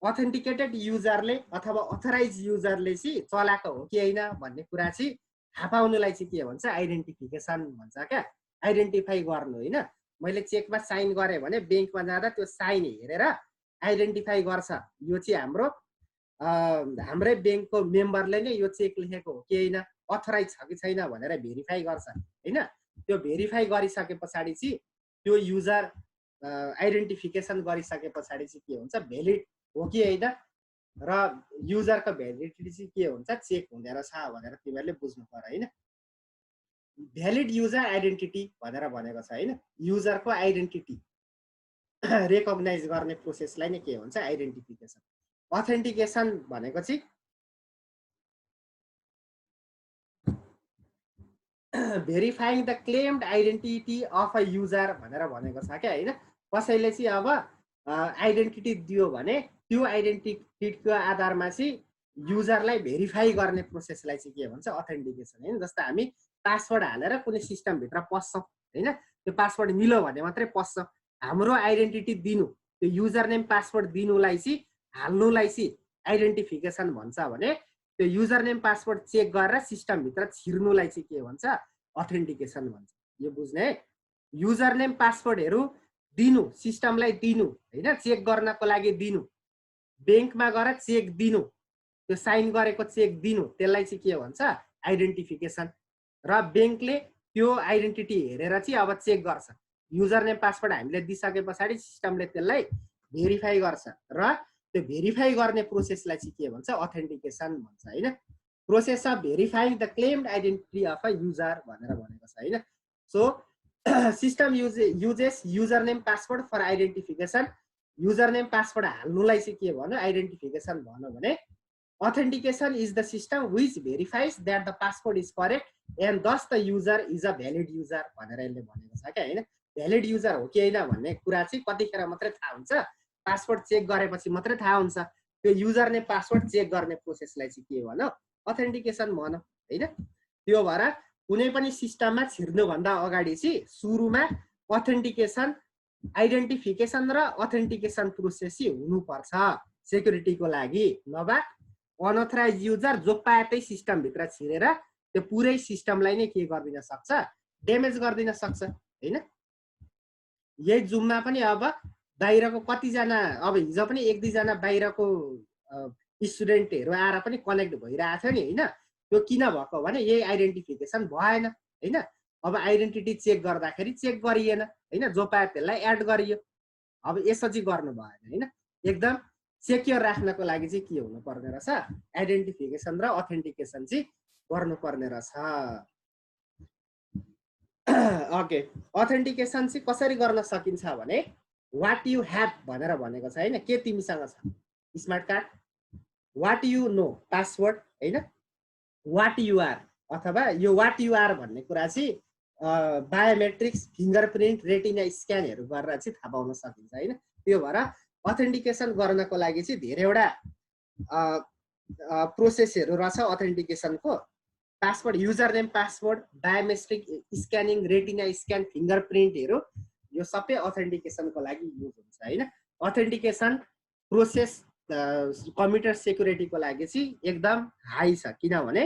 अथेन्टिकेटेड युजरले अथवा अथराइज युजरले चाहिँ चलाएको हो कि होइन भन्ने कुरा चाहिँ थाहा पाउनुलाई चाहिँ के भन्छ आइडेन्टिफिकेसन भन्छ क्या। आइडेन्टिफाई गर्नु होइन। मैले चेकमा साइन गरेँ भने ब्याङ्कमा जाँदा त्यो साइन हेरेर आइडेन्टिफाई गर्छ, यो चाहिँ हाम्रै ब्याङ्कको मेम्बरले नै यो चेक लेखेको हो कि होइन, अथराइज छ कि छैन भनेर भेरिफाई गर्छ होइन। त्यो भेरिफाई गरिसके पछाडि चाहिँ त्यो युजर आइडेन्टिफिकेसन गरिसके पछाडि चाहिँ के हुन्छ भ्यालिड हो कि होइन र युजरको भ्यालिडिटी चाहिँ के हुन्छ चेक हुँदो रहेछ भनेर तिमीहरूले बुझ्नु पर्यो होइन। भ्यालिड युजर आइडेन्टिटी भनेर भनेको छ होइन। युजरको आइडेन्टिटी रेकग्नाइज गर्ने प्रोसेसलाई नै के भन्छ आइडेन्टिफिकेसन। अथेन्टिकेसन भनेको चाहिँ verifying the claimed identity of a user भनेर भनेको छ क्या होइन। कसैले चाहिँ अब आइडेन्टिटी दियो भने त्यो आइडेन्टिटीको आधारमा चाहिँ युजरलाई भेरिफाई गर्ने प्रोसेसलाई चाहिँ के भन्छ अथेन्टिकेसन होइन। जस्तो हामी पासवर्ड हालेर कुनै सिस्टमभित्र पस्छौँ होइन, त्यो पासवर्ड मिल्यो भने मात्रै पस्छ। हाम्रो आइडेन्टिटी दिनु, त्यो युजर नेम पासवर्ड दिनुलाई चाहिँ हाल्नुलाई चाहिँ आइडेन्टिफिकेसन भन्छ भने त्यो युजर नेम पासवर्ड चेक गरेर सिस्टमभित्र छिर्नुलाई चाहिँ के भन्छ अथेन्टिकेसन भन्छ। यो बुझ्ने है। युजर नेम पासवर्डहरू दिनु, सिस्टमलाई दिनु होइन, चेक गर्नको लागि दिनु, ब्याङ्कमा गएर चेक दिनु, त्यो साइन गरेको चेक दिनु, त्यसलाई चाहिँ के भन्छ आइडेन्टिफिकेसन। र ब्याङ्कले त्यो आइडेन्टिटी हेरेर चाहिँ अब चेक गर्छ। युजर नेम पासवर्ड हामीले दिइसके पछाडि सिस्टमले त्यसलाई भेरिफाई गर्छ र त्यो भेरिफाई गर्ने प्रोसेसलाई चाहिँ के भन्छ अथेन्टिकेसन भन्छ होइन। Process of verifying the claimed identity of a user भनेर भनेको छ होइन। So system uses user name password for identification. User name password हाल्नुलाई चाहिँ के भन्यो आइडेन्टिफिकेसन भन्यो भने authentication is the system which verifies that the password is correct and thus the user is a valid user भनेर यसले भनेको छ क्या होइन। भ्यालिड युजर हो कि होइन भन्ने कुरा चाहिँ कतिखेर मात्रै थाहा हुन्छ, पासवर्ड चेक गरेपछि मात्रै थाहा हुन्छ। त्यो युजर नेम पासवर्ड चेक गर्ने प्रोसेसलाई चाहिँ के भन्यो अथेन्टिकेसन भन्यो होइन। त्यो भएर कुनै पनि सिस्टममा छिर्नुभन्दा अगाडि चाहिँ सुरुमा अथेन्टिकेसन, आइडेन्टिफिकेसन र अथेन्टिकेसन प्रोसेस चाहिँ हुनुपर्छ सेक्युरिटीको लागि। नभए अनअथराइज युजर जो पाए त्यही सिस्टमभित्र छिरेर त्यो पुरै सिस्टमलाई नै के गरिदिन सक्छ ड्यामेज गरिदिन सक्छ होइन। यही जुममा पनि अब बाहिरको कतिजना, अब हिजो पनि एक दुईजना बाहिरको स्टुडेन्टहरू आएर पनि कनेक्ट भइरहेको थियो नि होइन। त्यो किन भएको भने यही आइडेन्टिफिकेसन भएन होइन। अब आइडेन्टिटी चेक गर्दाखेरि चेक गरिएन होइन, जो पाए त्यसलाई एड गरियो। अब यसो चाहिँ गर्नु भएन होइन। एकदम सेक्योर राख्नको लागि चाहिँ के हुनुपर्ने रहेछ आइडेन्टिफिकेसन र अथेन्टिकेसन चाहिँ गर्नुपर्ने रहेछ। ओके, अथेन्टिकेसन चाहिँ कसरी गर्न सकिन्छ भने वाट यु ह्याभ भनेर भनेको छ होइन। के तिमीसँग छ smart card, what you know password होइन, वाट यु आर, अथवा यो वाट यु आर भन्ने कुरा चाहिँ बायोमेट्रिक्स, फिङ्गरप्रिन्ट, रेटिना स्क्यानहरू गरेर चाहिँ थाहा पाउन सकिन्छ होइन। त्यो भएर अथेन्टिकेसन गर्नको लागि चाहिँ धेरैवटा प्रोसेसहरू रहेछ अथेन्टिकेसनको। Password, user name password, biometric scanning, retina scan, फिङ्गरप्रिन्टहरू यो सबै अथेन्टिकेसनको लागि युज हुन्छ होइन। अथेन्टिकेसन प्रोसेस कम्प्युटर सेक्युरिटीको लागि चाहिँ एकदम हाई छ, किनभने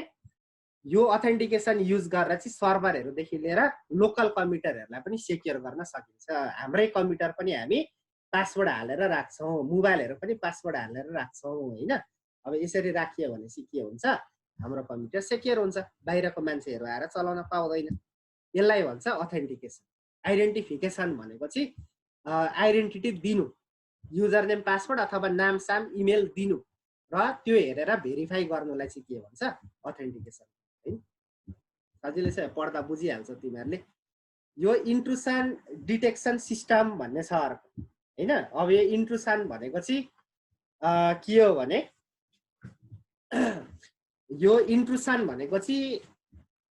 यो अथेन्टिकेसन युज गरेर चाहिँ सर्भरहरूदेखि लिएर लोकल कम्प्युटरहरूलाई पनि सेक्योर गर्न सकिन्छ। हाम्रै कम्प्युटर पनि हामी पासवर्ड हालेर राख्छौँ, मोबाइलहरू पनि पासवर्ड हालेर राख्छौँ होइन। अब यसरी राखियो भने चाहिँ के हुन्छ हाम्रो कम्प्युटर सेक्योर हुन्छ, बाहिरको मान्छेहरू आएर चलाउन पाउँदैन। यसलाई भन्छ अथेन्टिकेसन। आइडेन्टिफिकेसन भनेको चाहिँ आइडेन्टिटी दिनु, युजर नेम पासवर्ड अथवा नाम साम इमेल दिनु र त्यो हेरेर भेरिफाई गर्नुलाई चाहिँ के भन्छ अथेन्टिकेसन है। सजिलै छ पढ्दा बुझिहाल्छ तिमीहरूले यो इन्ट्रुसन डिटेक्सन सिस्टम भन्ने छ अर्को हैन अब यो इन्ट्रुसन भनेको चाहिँ के हो भने यो इन्ट्रुसन भनेको चाहिँ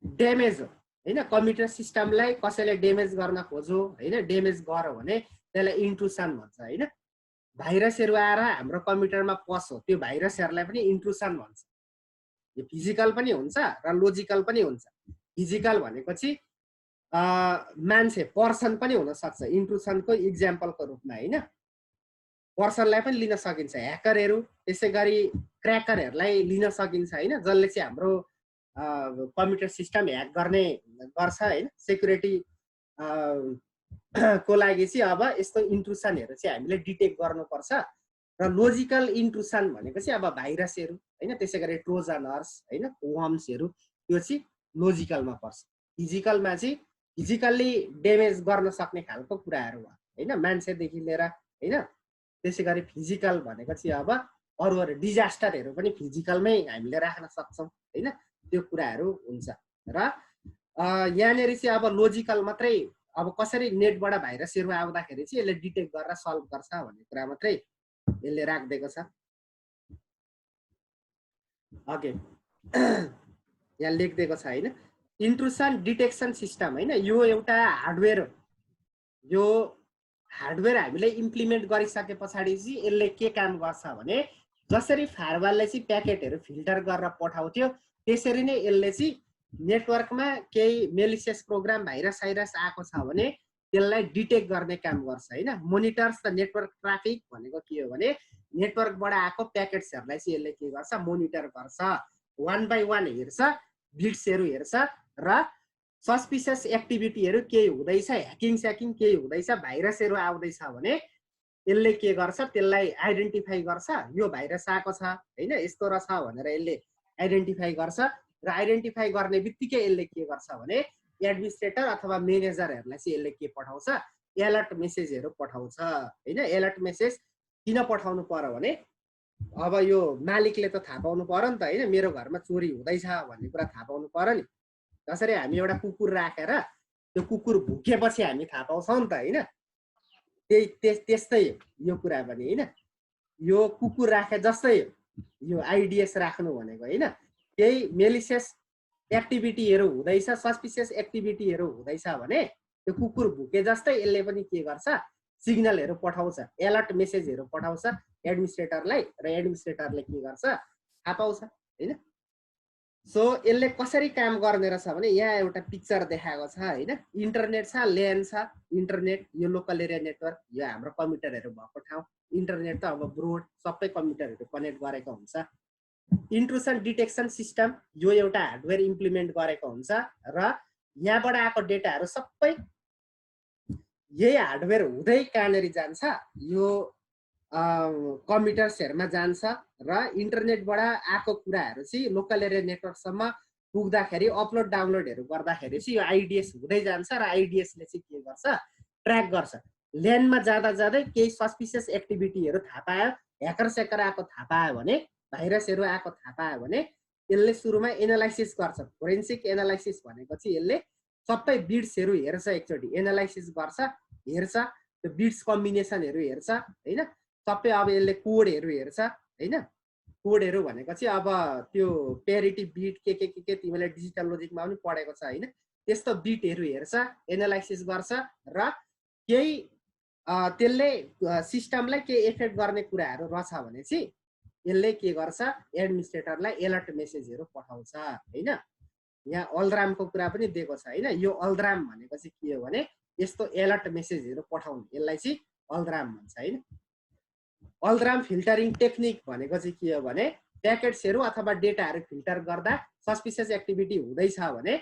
ड्यामेज हो हैन कम्प्युटर सिस्टमलाई कसैले ड्यामेज गर्न खोज्यो हैन ड्यामेज गर्यो भने त्यसलाई इन्ट्रुसन भन्छ हैन भाइरसहरु आएर हाम्रो कम्प्युटरमा पस्यो त्यो भाइरसहरुलाई पनि इन्ट्रुसन भन्छ यो फिजिकल पनि हुन्छ र लोजिकल पनि हुन्छ फिजिकल भनेको चाहिँ मान्छे पर्सन पनि हुन सक्छ इन्ट्रुसनको इक्जाम्पलको रूपमा हैन पर्सनलाई पनि लिन सकिन्छ ह्याकरहरु त्यसैगरी क्र्याकरहरुलाई लिन सकिन्छ हैन जसले चाहिँ हाम्रो कम्प्युटर सिस्टम ह्याक गर्ने गर्छ हैन सेक्युरिटी को लागि चाहिँ अब यस्तो इन्ट्रुसनहरु चाहिँ हामीले डिटेक्ट गर्नुपर्छ र लोजिकल इन्ट्रुसन भनेको चाहिँ अब भाइरसहरु हैन त्यसैगरी ट्रोजनहरु हैन वर्म्सहरु त्यो चाहिँ लोजिकलमा पर्छ फिजिकलमा चाहिँ फिजिकल्ली ड्यामेज गर्न सक्ने खालको कुराहरु हो हैन मान्छेदेखि लिएर हैन त्यसैगरी फिजिकल भनेको चाहिँ अब अरु डिजास्टरहरु पनि फिजिकलमै हामीले राख्न सक्छौं हैन त्यो कुराहरु हुन्छ र यहाँनेरि चाहिँ अब लोजिकल मात्रै अब कसरी नेटबाट भाइरसहरु आउँदाखेरि चाहिँ यसले डिटेक्ट गरेर सल्भ गर्छ भन्ने कुरा मात्रै यसले राख्दिएको छ ओके यहाँ लेखिदिएको छ हैन इन्ट्रुसन डिटेक्सन सिस्टम हैन यो एउटा हार्डवेयर हो यो हार्डवेयर हामीले इम्प्लिमेन्ट गरिसके पछाडी चाहिँ यसले के काम गर्छ भने जसरी फायरवलले चाहिँ प्याकेटहरु फिल्टर गरेर पठाउँथ्यो त्यसरी नै यसले चाहिँ नेटवर्कमा केही मेलिसियस प्रोग्राम भाइरस आएको छ भने त्यसलाई डिटेक्ट गर्ने काम गर्छ हैन मोनिटर्स द नेटवर्क ट्राफिक भनेको के हो भने नेटवर्कबाट आएको प्याकेट्सहरुलाई चाहिँ यसले के गर्छ मोनिटर गर्छ वन बाइ वन हेर्छ बिट्सहरु हेर्छ र सस्पिशियस एक्टिभिटीहरु के हुँदैछ ह्याकिङ स्याकिङ के हुँदैछ भाइरसहरु आउँदैछ भने यसले के गर्छ त्यसलाई आइडेन्टिफाई गर्छ यो भाइरस आएको छ हैन यस्तो रहेछ भनेर यसले आइडेन्टिफाई गर्छ र आइडेन्टिफाई गर्ने बित्तिकै यसले के गर्छ भने एडमिनिस्ट्रेटर अथवा म्यानेजरहरुलाई चाहिँ यसले के पठाउँछ अलर्ट मेसेजहरु पठाउँछ हैन अलर्ट मेसेज किन पठाउनु पर्यो भने अब यो मालिकले त थाहा पाउनु पर्यो नि त हैन मेरो घरमा चोरी हुँदैछ भन्ने कुरा थाहा पाउनु पर्यो नि जसरी हामी एउटा कुकुर राखेर त्यो कुकुर भुकेपछि हामी थाहा पाउँछौं नि त हैन त्यस्तै यो कुरा पनि हैन यो कुकुर राखे जस्तै यो आइडिएस राख्नु भनेको हैन केही मेलिसियस एक्टिभिटीहरु हुँदैछ सस्पिशियस एक्टिभिटीहरु हुँदैछ भने त्यो कुकुर भुके जस्तै यसले पनि के गर्छ सिग्नलहरु पठाउँछ अलर्ट मेसेजहरु पठाउँछ एडमिनिस्ट्रेटरलाई र एडमिनिस्ट्रेटरले के गर्छ थाहा पाउँछ हैन सो यसले कसरी काम गर्ने रहेछ भने यहाँ एउटा पिक्चर देखाएको छ हैन इन्टरनेट छ ल्यान छ इन्टरनेट यो लोकल एरिया नेटवर्क यो हाम्रो कम्प्युटरहरु भएको ठाउँ इन्टरनेट त अब ब्रोड सबै कम्प्युटरहरु कनेक्ट गरेको हुन्छ इन्ट्रुसन डिटेक्सन सिस्टम यो एउटा हार्डवेयर इम्प्लिमेन्ट गरेको हुन्छ र यहाँबाट आएको डेटाहरु सबै यही हार्डवेयर हुँदै कहाँनेरि जान्छ यो कम्प्युटर्सहरुमा जान्छ र इन्टरनेटबाट आएको कुराहरु चाहिँ लोकल एरिया नेटवर्कसम्म पुग्दाखेरि अपलोड डाउनलोडहरु गर्दाखेरि चाहिँ यो आइडिएस हुँदै जान्छ र आइडिएसले चाहिँ के गर्छ ट्र्याक गर्छ ल्यानमा जाँदा जाँदै केही सस्पिशियस एक्टिभिटीहरु थाहा पायो ह्याकर सेकर आएको थाहा पायो भने भाइरसहरु आएको थाहा पायो भने यसले सुरुमा एनालाइसिस गर्छ फोरेन्सिक एनालाइसिस भनेको चाहिँ यसले सबै बिट्सहरु हेर्छ एकचोटी एनालाइसिस गर्छ हेर्छ त्यो बिट्स कम्बिनेसनहरु हेर्छ हैन सबै अब यसले कोडहरु हेर्छ हैन कोडहरु भनेको चाहिँ अब त्यो प्यारिटी बिट के तिमीले डिजिटल लजिकमा पनि पढेको छ हैन त्यस्तो बिटहरु हेर्छ एनालाइसिस गर्छ र केही त्यसले सिस्टमलाई के इफेक्ट गर्ने कुराहरु रहेछ भने चाहिँ यसले के गर्छ एडमिनिस्ट्रेटरलाई अलर्ट मेसेजहरु पठाउँछ हैन यहाँ अल्द्रामको कुरा पनि दिएको छ हैन यो अल्द्राम भनेको चाहिँ के हो भने यस्तो अलर्ट मेसेजहरु पठाउनु यसलाई चाहिँ अल्द्राम भन्छ हैन अल्द्राम फिल्टरिङ टेक्निक भनेको चाहिँ के हो भने प्याकेट्सहरु अथवा डेटाहरु फिल्टर गर्दा सस्पिशियस एक्टिभिटी हुँदैछ भने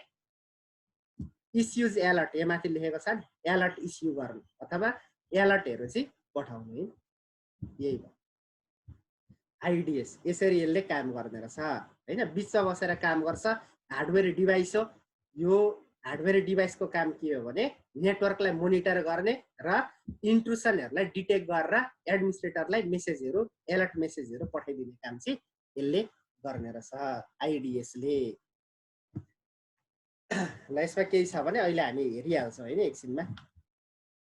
इस्युज अलर्ट यहाँ माथि लेखेको छ नि अलर्ट इस्यु गर्नु अथवा अलर्टहरु चाहिँ पठाउनु हैन यही हो आइडिएस यसरी यसले काम गर्ने रहेछ हैन बिचमा बसेर काम गर्छ हार्डवेयर डिभाइस हो यो हार्डवेयर डिभाइसको काम के हो भने नेटवर्कलाई मोनिटर गर्ने र इन्ट्रुसनहरुलाई डिटेक्ट गरेर एडमिनिस्ट्रेटरलाई मेसेजहरु अलर्ट मेसेजहरु पठाइदिने काम चाहिँ यसले गर्ने रहेछ आइडिएसले ल यसमा केही छ भने अहिले हामी हेरिहाल्छौँ होइन एकछिनमा।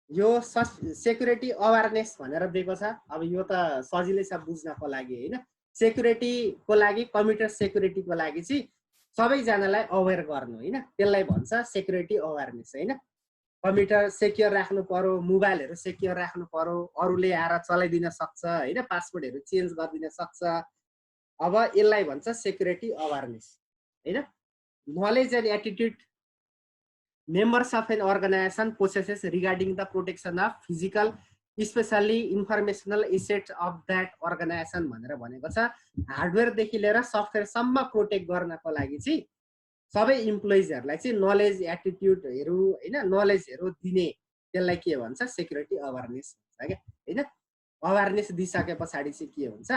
यो सेक्युरिटी अवेरनेस भनेर दिएको छ। अब यो त सजिलै छ बुझ्नको लागि होइन। सेक्युरिटीको लागि कम्प्युटर सेक्युरिटीको लागि चाहिँ सबैजनालाई अवेर गर्नु होइन, त्यसलाई भन्छ सेक्युरिटी अवेरनेस होइन। कम्प्युटर सेक्योर राख्नु पर्यो, मोबाइलहरू सेक्योर राख्नु पर्यो, अरूले आएर चलाइदिन सक्छ होइन, पासवर्डहरू चेन्ज गरिदिन सक्छ। अब यसलाई भन्छ सेक्युरिटी अवेरनेस होइन। Knowledge and attitude members of an organization possesses regarding the protection of physical, especially informational assets of that organization भनेर भनेको छ। हार्डवेयर देखि लिएर सफ्टवेयर सम्म प्रोटेक्ट गर्नको लागि चाहिँ सबै इम्प्लोइजहरूलाई चाहिँ नलेज एटिट्युडहरू होइन, नलेजहरू दिने, त्यसलाई के भन्छ सेक्युरिटी अवेरनेस भन्छ क्या होइन। अवेरनेस दिइसके पछाडि चाहिँ के हुन्छ,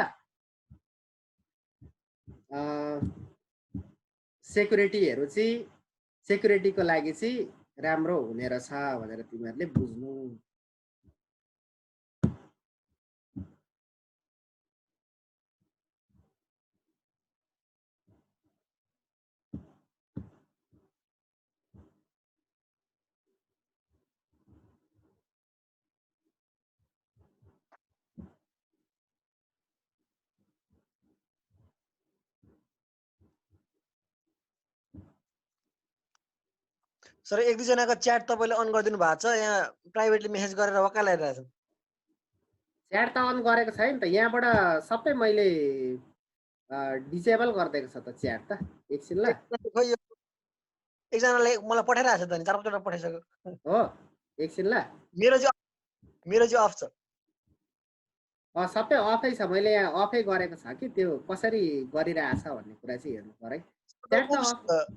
सेक्युरिटीहरू चाहिँ सेक्युरिटीको लागि चाहिँ राम्रो हुने रहेछ भनेर तिमीहरूले बुझ्नु। सर एक दुईजनाको च्याट तपाईँले अन गरिदिनु भएको छ, यहाँ प्राइभेटली मेसेज गरेर वकाल आइरहेछ। च्याट त अन गरेको छैन त, यहाँबाट सबै मैले डिसेबल गरिदिएको छ त च्याट त। एकछिन ल, एकजनाले मलाई पठाइरहेको छ त नि, 4-5 पठाइसक्यो हो एकछिन ल। मेरो चाहिँ अफ छ। सबै अफै छ, मैले यहाँ अफै गरेको छ कि त्यो कसरी गरिरहेछ भन्ने कुरा चाहिँ हेर्नु पर्यो। च्याट त अफ।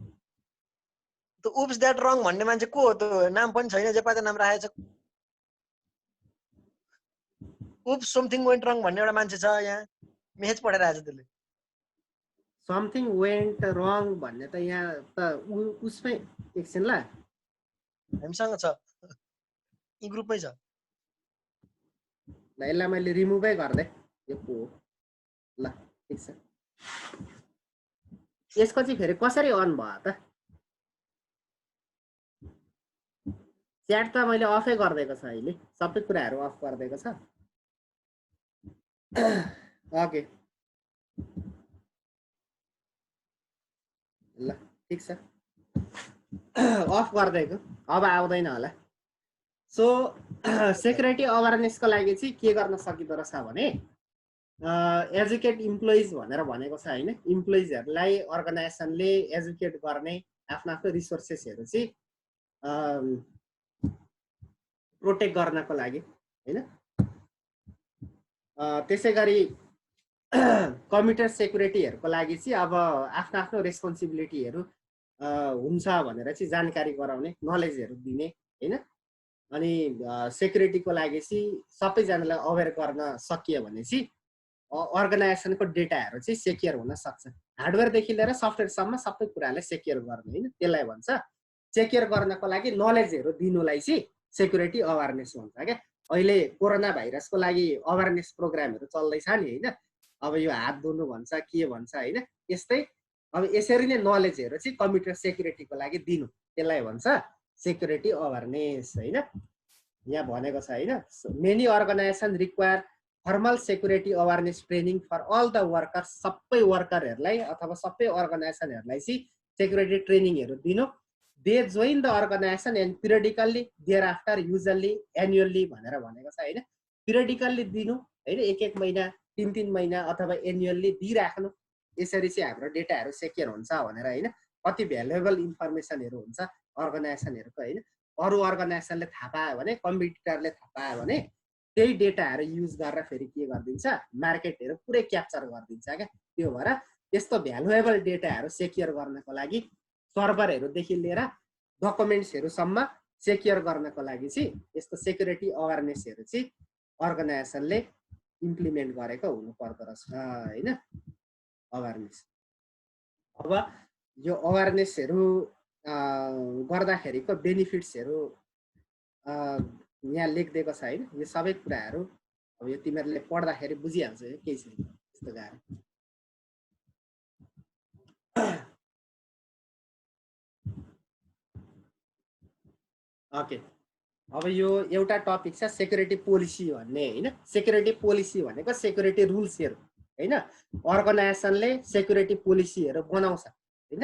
उप्स द्याट रङ भन्ने मान्छे को हो? त्यो नाम पनि छैन, जे पाए नाम राखेको छ। उप्स समथिङ वेन्ट रङ भन्ने एउटा मान्छे छ, यहाँ मेसेज पठाइरहेको छ त्यसले। समथिङ वेन्ट रङ भन्ने त यहाँ त उसमै, एकछिन ल, हामीसँग छ, यी ग्रुपमै छ। ल यसलाई मैले रिमुभै गरिदिएँ, यो को हो ल, ठिक छ। यसको चाहिँ फेरि कसरी अन भयो त? च्याट त मैले अफै गरिदिएको छ, अहिले सबै कुराहरू अफ गरिदिएको छ। ओके ल ठिक छ, अफ गरिदिएको, अब आउँदैन होला। सो सेक्युरिटी अवेरनेसको लागि चाहिँ के गर्न सकिँदो रहेछ भने एजुकेट इम्प्लोइज भनेर भनेको छ होइन। इम्प्लोइजहरूलाई अर्गनाइजेसनले एजुकेट गर्ने, आफ्नो आफ्नो रिसोर्सेसहरू चाहिँ प्रोटेक्ट गर्नको लागि होइन। त्यसै गरी कम्प्युटर सेक्युरिटीहरूको लागि चाहिँ अब आफ्नो आफ्नो रेस्पोन्सिबिलिटीहरू हुन्छ भनेर चाहिँ जानकारी गराउने, नलेजहरू दिने होइन। अनि सेक्युरिटीको लागि चाहिँ सबैजनालाई अवेर गर्न सकियो भने चाहिँ अर्गनाइजेसनको डेटाहरू चाहिँ सेक्योर हुन सक्छ। हार्डवेयरदेखि लिएर सफ्टवेयरसम्म सबै कुरालाई सेक्योर गर्ने होइन, त्यसलाई भन्छ सेक्योर गर्नको लागि नलेजहरू दिनुलाई चाहिँ सेक्युरिटी अवेरनेस भन्छ क्या। अहिले कोरोना भाइरसको लागि अवेरनेस प्रोग्रामहरू चल्दैछ नि होइन। अब यो हात धुनु भन्छ, के भन्छ होइन, यस्तै अब यसरी नै नलेजहरू चाहिँ कम्प्युटर सेक्युरिटीको लागि दिनु, त्यसलाई भन्छ सेक्युरिटी अवेरनेस होइन। यहाँ भनेको छ होइन, many organisation require formal security awareness training for all the workers, सबै वर्करहरूलाई अथवा सबै अर्गनाइजेसनहरूलाई चाहिँ सेक्युरिटी ट्रेनिङहरू दिनु। They join the organisation and periodically thereafter usually annually भनेर भनेको छ होइन। पिरियडिकल्ली दिनु होइन, एक महिना 3 महिना अथवा एन्युअल्ली दिइराख्नु, यसरी चाहिँ हाम्रो डेटाहरू सेक्योर हुन्छ भनेर होइन। कति भ्यालुएबल इन्फर्मेसनहरू हुन्छ अर्गनाइजेसनहरूको होइन। अरू अर्गनाइजेसनले थाहा पायो भने, कम्पिटिटरले थाहा पायो भने त्यही डेटाहरू युज गरेर फेरि के गरिदिन्छ, मार्केटहरू पुरै क्याप्चर गरिदिन्छ क्या। त्यो भएर यस्तो भ्यालुएबल डेटाहरू सेक्योर गर्नको लागि सर्भरहरूदेखि लिएर डकुमेन्ट्सहरूसम्म सेक्योर गर्नको लागि चाहिँ यस्तो सेक्युरिटी अवेरनेसहरू चाहिँ अर्गनाइजेसनले इम्प्लिमेन्ट गरेको हुनुपर्दो रहेछ होइन अवेरनेस। अब यो अवेरनेसहरू गर्दाखेरिको बेनिफिट्सहरू यहाँ लेखिदिएको छ होइन। यो सबै कुराहरू अब यो तिमीहरूले पढ्दाखेरि बुझिहाल्छ, यो केही छैन यस्तो गाह्रो। ओके, अब यो एउटा टपिक छ सेक्युरिटी पोलिसी भन्ने होइन। सेक्युरिटी पोलिसी भनेको सेक्युरिटी रुल्सहरू होइन। अर्गनाइजेसनले सेक्युरिटी पोलिसीहरू बनाउँछ होइन।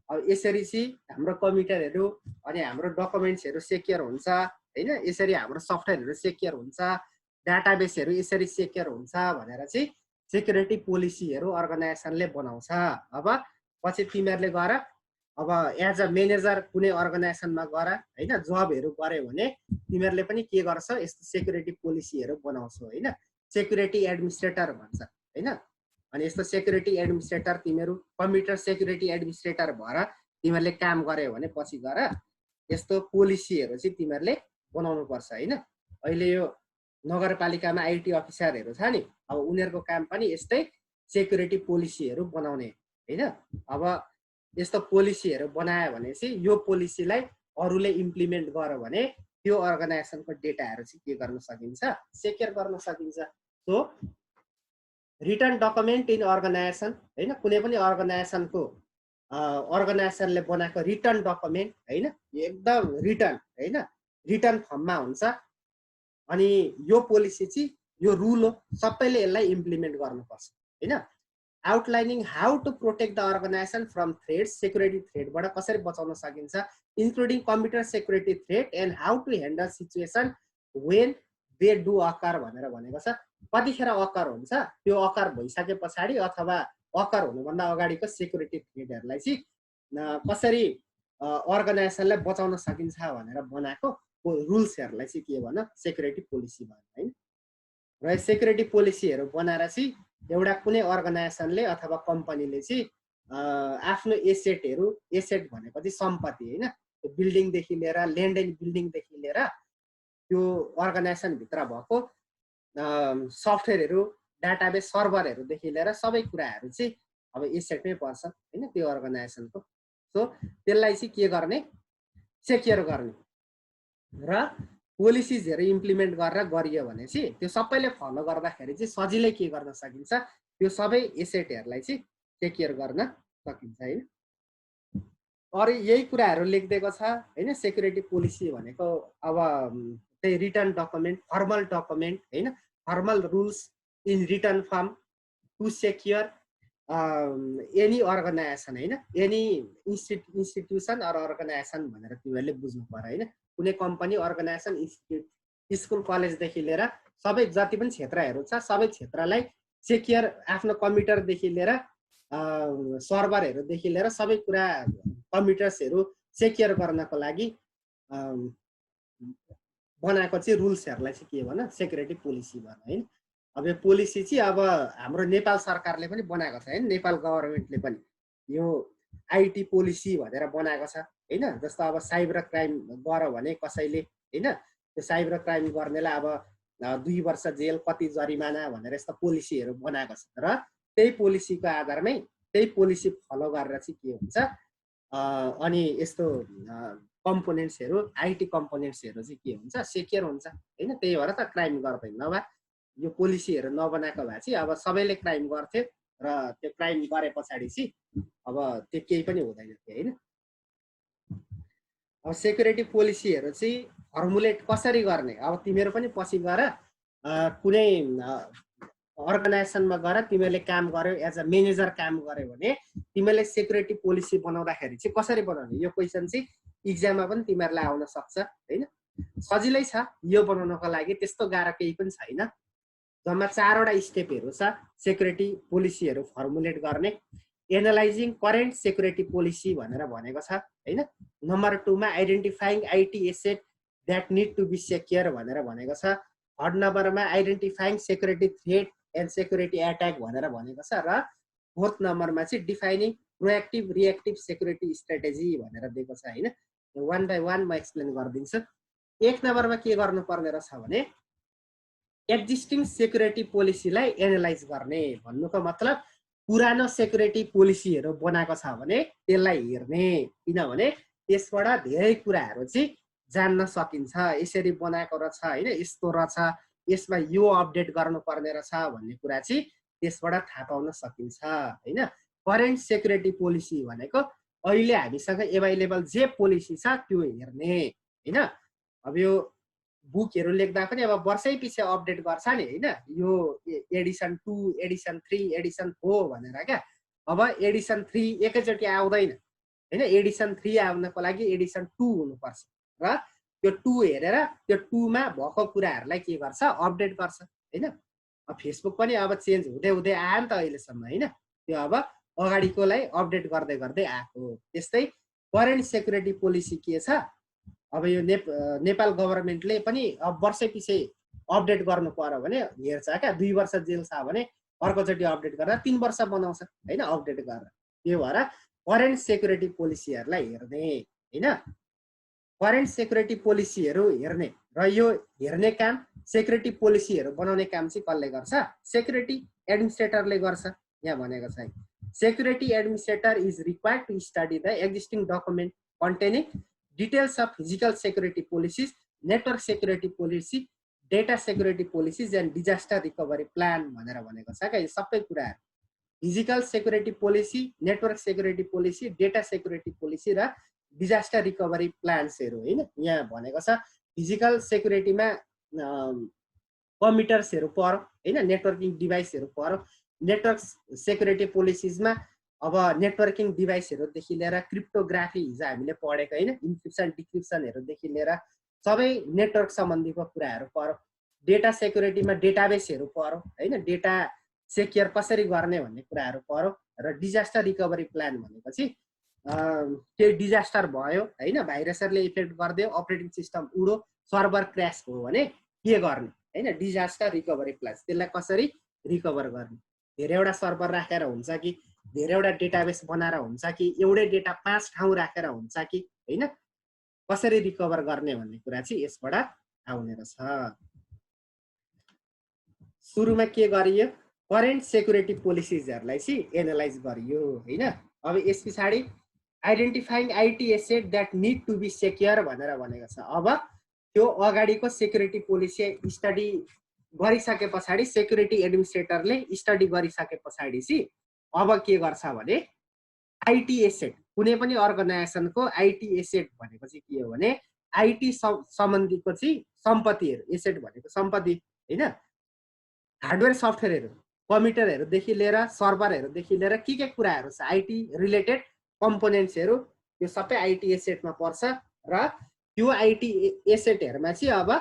अब यसरी चाहिँ हाम्रो कम्प्युटरहरू अनि हाम्रो डकुमेन्ट्सहरू सेक्योर हुन्छ होइन। यसरी हाम्रो सफ्टवेयरहरू सेक्योर हुन्छ, डाटाबेसहरू यसरी सेक्योर हुन्छ भनेर चाहिँ सेक्युरिटी पोलिसीहरू अर्गनाइजेसनले बनाउँछ। अब पछि तिमीहरूले गएर अब एज अ म्यानेजर कुनै अर्गनाइजेसनमा गएर होइन जबहरू गऱ्यो भने तिमीहरूले पनि के गर्छ, यस्तो सेक्युरिटी पोलिसीहरू बनाउँछौ होइन। सेक्युरिटी एडमिनिस्ट्रेटर भन्छ होइन। अनि यस्तो सेक्युरिटी एडमिनिस्ट्रेटर तिमीहरू कम्प्युटर सेक्युरिटी एडमिनिस्ट्रेटर भएर तिमीहरूले काम गर्यो भने पछि गएर यस्तो पोलिसीहरू चाहिँ तिमीहरूले बनाउनु पर्छ होइन। अहिले यो नगरपालिकामा आइटी अफिसरहरू छ नि, अब उनीहरूको काम पनि यस्तै सेक्युरिटी पोलिसीहरू बनाउने होइन। अब यस्तो पोलिसीहरू बनायो भने चाहिँ यो पोलिसीलाई अरूले इम्प्लिमेन्ट गर्यो भने त्यो अर्गनाइजेसनको डेटाहरू चाहिँ के गर्न सकिन्छ, सेक्योर गर्न सकिन्छ। So written document in organisation होइन। कुनै पनि अर्गनाइजेसनको अर्गनाइजेसनले बनाएको रिटर्न डकुमेन्ट होइन, एकदम रिटर्न होइन, रिटर्न फर्ममा हुन्छ। अनि यो पोलिसी चाहिँ यो रुल हो, सबैले यसलाई इम्प्लिमेन्ट गर्नुपर्छ होइन। Outlining how to protect the organisation from threats, security थ्रेटबाट कसरी बचाउन सकिन्छ, including computer security threat and how to handle situation when they do occur भनेर भनेको छ। कतिखेर अकर हुन्छ, त्यो अकर भइसके पछाडि अथवा अकर हुनुभन्दा अगाडिको सेक्युरिटी थ्रेटहरूलाई चाहिँ कसरी अर्गनाइजेसनलाई बचाउन सकिन्छ भनेर बनाएको रुल्सहरूलाई चाहिँ के भन, सेक्युरिटी पोलिसी भन होइन। र सेक्युरिटी पोलिसीहरू बनाएर चाहिँ एउटा कुनै अर्गनाइजेसनले अथवा कम्पनीले चाहिँ आफ्नो एसेटहरू, एसेट भनेको चाहिँ सम्पत्ति होइन, बिल्डिङदेखि लिएर ल्यान्ड एन्ड बिल्डिङदेखि लिएर त्यो अर्गनाइजेसनभित्र भएको सफ्टवेयरहरू, डाटाबेस सर्भरहरूदेखि लिएर सबै कुराहरू चाहिँ अब एसेटमै पर्छ होइन त्यो अर्गनाइजेसनको। सो त्यसलाई चाहिँ के गर्ने, सेक्योर गर्ने र पोलिसिजहरू इम्प्लिमेन्ट गरेर गरियो भने चाहिँ त्यो सबैले फलो गर्दाखेरि चाहिँ सजिलै के गर्न सकिन्छ, त्यो सबै एसेटहरूलाई चाहिँ सेक्योर गर्न सकिन्छ होइन। अरू यही कुराहरू लेखिदिएको छ होइन। सेक्युरिटी पोलिसी भनेको अब त्यही रिटर्न डकुमेन्ट, फर्मल डकुमेन्ट होइन, formal rules in written form to secure any organisation होइन, एनी इन्स्टिट्युसन अर अर्गनाइजेसन भनेर तिमीहरूले बुझ्नु पर्यो होइन। कुनै कम्पनी, अर्गनाइजेसन, इन्स्टिट्युट, स्कुल, कलेजदेखि लिएर सबै जति पनि क्षेत्रहरू छ सबै क्षेत्रलाई सेक्योर, आफ्नो कम्प्युटरदेखि लिएर सर्भरहरूदेखि लिएर सबै कुरा कम्प्युटर्सहरू सेक्योर गर्नको लागि बनाएको चाहिँ रुल्सहरूलाई चाहिँ के भन, सेक्युरिटी पोलिसी भन होइन। अब यो पोलिसी चाहिँ अब हाम्रो नेपाल सरकारले पनि बनाएको छ होइन, नेपाल गभर्मेन्टले पनि यो आइटी पोलिसी भनेर बनाएको छ होइन। जस्तो अब साइबर क्राइम गर भने कसैले होइन, त्यो साइबर क्राइम गर्नेलाई अब 2 वर्ष जेल, कति जरिमाना भनेर यस्तो पोलिसीहरू बनाएको छ। र त्यही पोलिसीको आधारमै त्यही पोलिसी फलो गरेर चाहिँ के हुन्छ, अनि यस्तो कम्पोनेन्ट्सहरू, आइटी कम्पोनेन्ट्सहरू चाहिँ के हुन्छ, सेक्योर हुन्छ होइन। त्यही भएर त क्राइम गर्दैन, नभए यो पोलिसीहरू नबनाएको भए चाहिँ अब सबैले क्राइम गर्थ्यो र त्यो क्राइम गरे पछाडि चाहिँ अब त्यो केही पनि हुँदैन थियो होइन। अब सेक्युरिटी पोलिसीहरू चाहिँ फर्मुलेट कसरी गर्ने, अब तिमीहरू पनि पछि गएर कुनै अर्गनाइजेसनमा गएर तिमीहरूले काम गर्यो, एज अ म्यानेजर काम गर्यो भने तिमीहरूले सेक्युरिटी पोलिसी बनाउँदाखेरि चाहिँ कसरी बनाउने, यो क्वेसन चाहिँ इक्जाममा पनि तिमीहरूलाई आउन सक्छ होइन। सजिलै छ यो बनाउनको लागि, त्यस्तो गाह्रो केही पनि छैन। जम्मा 4वटा स्टेपहरू छ सेक्युरिटी पोलिसीहरू फर्मुलेट गर्ने। एनालाइजिङ करेन्ट सेक्युरिटी पोलिसी भनेर भनेको छ होइन। नम्बर 2 मा identifying IT asset that need to be secure भनेर भनेको छ। 3rd नम्बरमा identifying security threat and security attack भनेर भनेको छ। र 4th नम्बरमा चाहिँ defining proactive reactive security strategy भनेर दिएको छ होइन। 1 बाई 1 म एक्सप्लेन गरिदिन्छु। 1 नम्बरमा के गर्नुपर्ने रहेछ भने एक्जिस्टिङ सेक्युरिटी पोलिसीलाई एनालाइज गर्ने, भन्नुको मतलब पुरानो सेक्युरिटी पोलिसीहरू बनाएको छ भने त्यसलाई हेर्ने, किनभने त्यसबाट धेरै कुराहरू चाहिँ जान्न सकिन्छ। यसरी बनाएको रहेछ होइन, यस्तो रहेछ, यसमा यो अपडेट गर्नुपर्ने रहेछ भन्ने कुरा चाहिँ त्यसबाट थाहा पाउन सकिन्छ होइन। करेन्ट सेक्युरिटी पोलिसी भनेको अहिले हामीसँग एभाइलेबल जे पोलिसी छ त्यो हेर्ने हैन। अब यो बुकहरू लेख्दा पनि अब वर्षै पछि अपडेट गर्छ नि हैन, यो एडिसन 2 एडिसन 3 एडिसन 4 भनेर क्या। अब एडिसन 3 एकैचोटि आउँदैन हैन, एडिसन 3 आउनको लागि एडिसन 2 हुनुपर्छ र त्यो 2 हेरेर त्यो 2 मा भएको कुराहरूलाई के गर्छ अपडेट गर्छ हैन। अब फेसबुक पनि अब चेन्ज हुँदै हुँदै आयो नि त अहिलेसम्म हैन, त्यो अब अगाडिकोलाई अपडेट गर्दै गर्दै आएको। त्यस्तै करेन्ट सेक्युरिटी पोलिसी के छ, अब यो नेपाल गभर्मेन्टले पनि अब वर्षै पछि अपडेट गर्नु पर्यो भने हेर्छ क्या, 2 वर्ष जेल छ भने अर्कोचोटि अपडेट गरेर 3 वर्ष बनाउँछ हैन अपडेट गरेर। त्यो भएर करेन्ट सेक्युरिटी पोलिसीहरूलाई हेर्ने हैन, करेन्ट सेक्युरिटी पोलिसीहरू हेर्ने र यो हेर्ने काम सेक्युरिटी पोलिसीहरू बनाउने काम चाहिँ कसले गर्छ, सेक्युरिटी एडमिनिस्ट्रेटरले गर्छ। यहाँ भनेको छ security administrator is required to study the existing document containing details of physical security policies, network security policy, data security policies and disaster recovery plan भनेर भनेको छ क्या। यो सबै कुराहरू physical security policy, network security policy, data security policy र disaster recovery प्लान्सहरू हैन। यहाँ भनेको छ फिजिकल सेक्युरिटीमा कम्प्युटर्सहरू पर्यो हैन, नेटवर्किङ डिभाइसहरू पर्यो। नेटवर्क सेक्युरिटी पोलिसिजमा अब नेटवर्किङ डिभाइसहरूदेखि लिएर क्रिप्टोग्राफी हिजो हामीले पढेको हैन, इन्क्रिप्सन डिक्रिप्सनहरूदेखि लिएर सबै नेटवर्क सम्बन्धीको कुराहरू पर्यो। डेटा सेक्युरिटीमा डेटाबेसहरू पर्यो हैन, डेटा सेक्योर कसरी गर्ने भन्ने कुराहरू पर्यो। र डिजास्टर रिकभरी प्लान भनेपछि केही डिजास्टर भयो हैन, भाइरसहरूले इफेक्ट गरिदियो, अपरेटिङ सिस्टम उड्यो, सर्भर क्र्यास भयो भने के गर्ने हैन, डिजास्टर रिकभरी प्लान, त्यसलाई कसरी रिकभर गर्ने। धेरैवटा सर्भर राखेर हुन्छ कि धेरैवटा डेटाबेस बनाएर हुन्छ कि एउटै डेटा 5 ठाउँ राखेर हुन्छ कि हैन, कसरी रिकभर गर्ने भन्ने कुरा चाहिँ यसबाट आउने रहेछ। सुरुमा के गरियो, करेन्ट सेक्युरिटी पोलिसिजहरूलाई चाहिँ एनालाइज गरियो हैन। अब यस पछाडि identifying IT asset that need to be secure भनेर भनेको छ। अब त्यो अगाडिको सेक्युरिटी पोलिसी स्टडी गरिसके पछाडि सेक्युरिटी एडमिनिस्ट्रेटरले स्टडी गरिसके पछाडि चाहिँ अब के गर्छ भने आइटी एसेट, कुनै पनि अर्गनाइजेसनको आइटी एसेट भनेको चाहिँ के हो भने आइटी सम्बन्धीको चाहिँ सम्पत्तिहरू, एसेट भनेको सम्पत्ति हैन, हार्डवेयर सफ्टवेयरहरू, कम्प्युटरहरूदेखि लिएर सर्भरहरूदेखि लिएर के कुराहरू छ आइटी रिलेटेड कम्पोनेन्ट्सहरू, त्यो सबै आइटी एसेटमा पर्छ। र त्यो आइटी एसेटहरूमा चाहिँ अब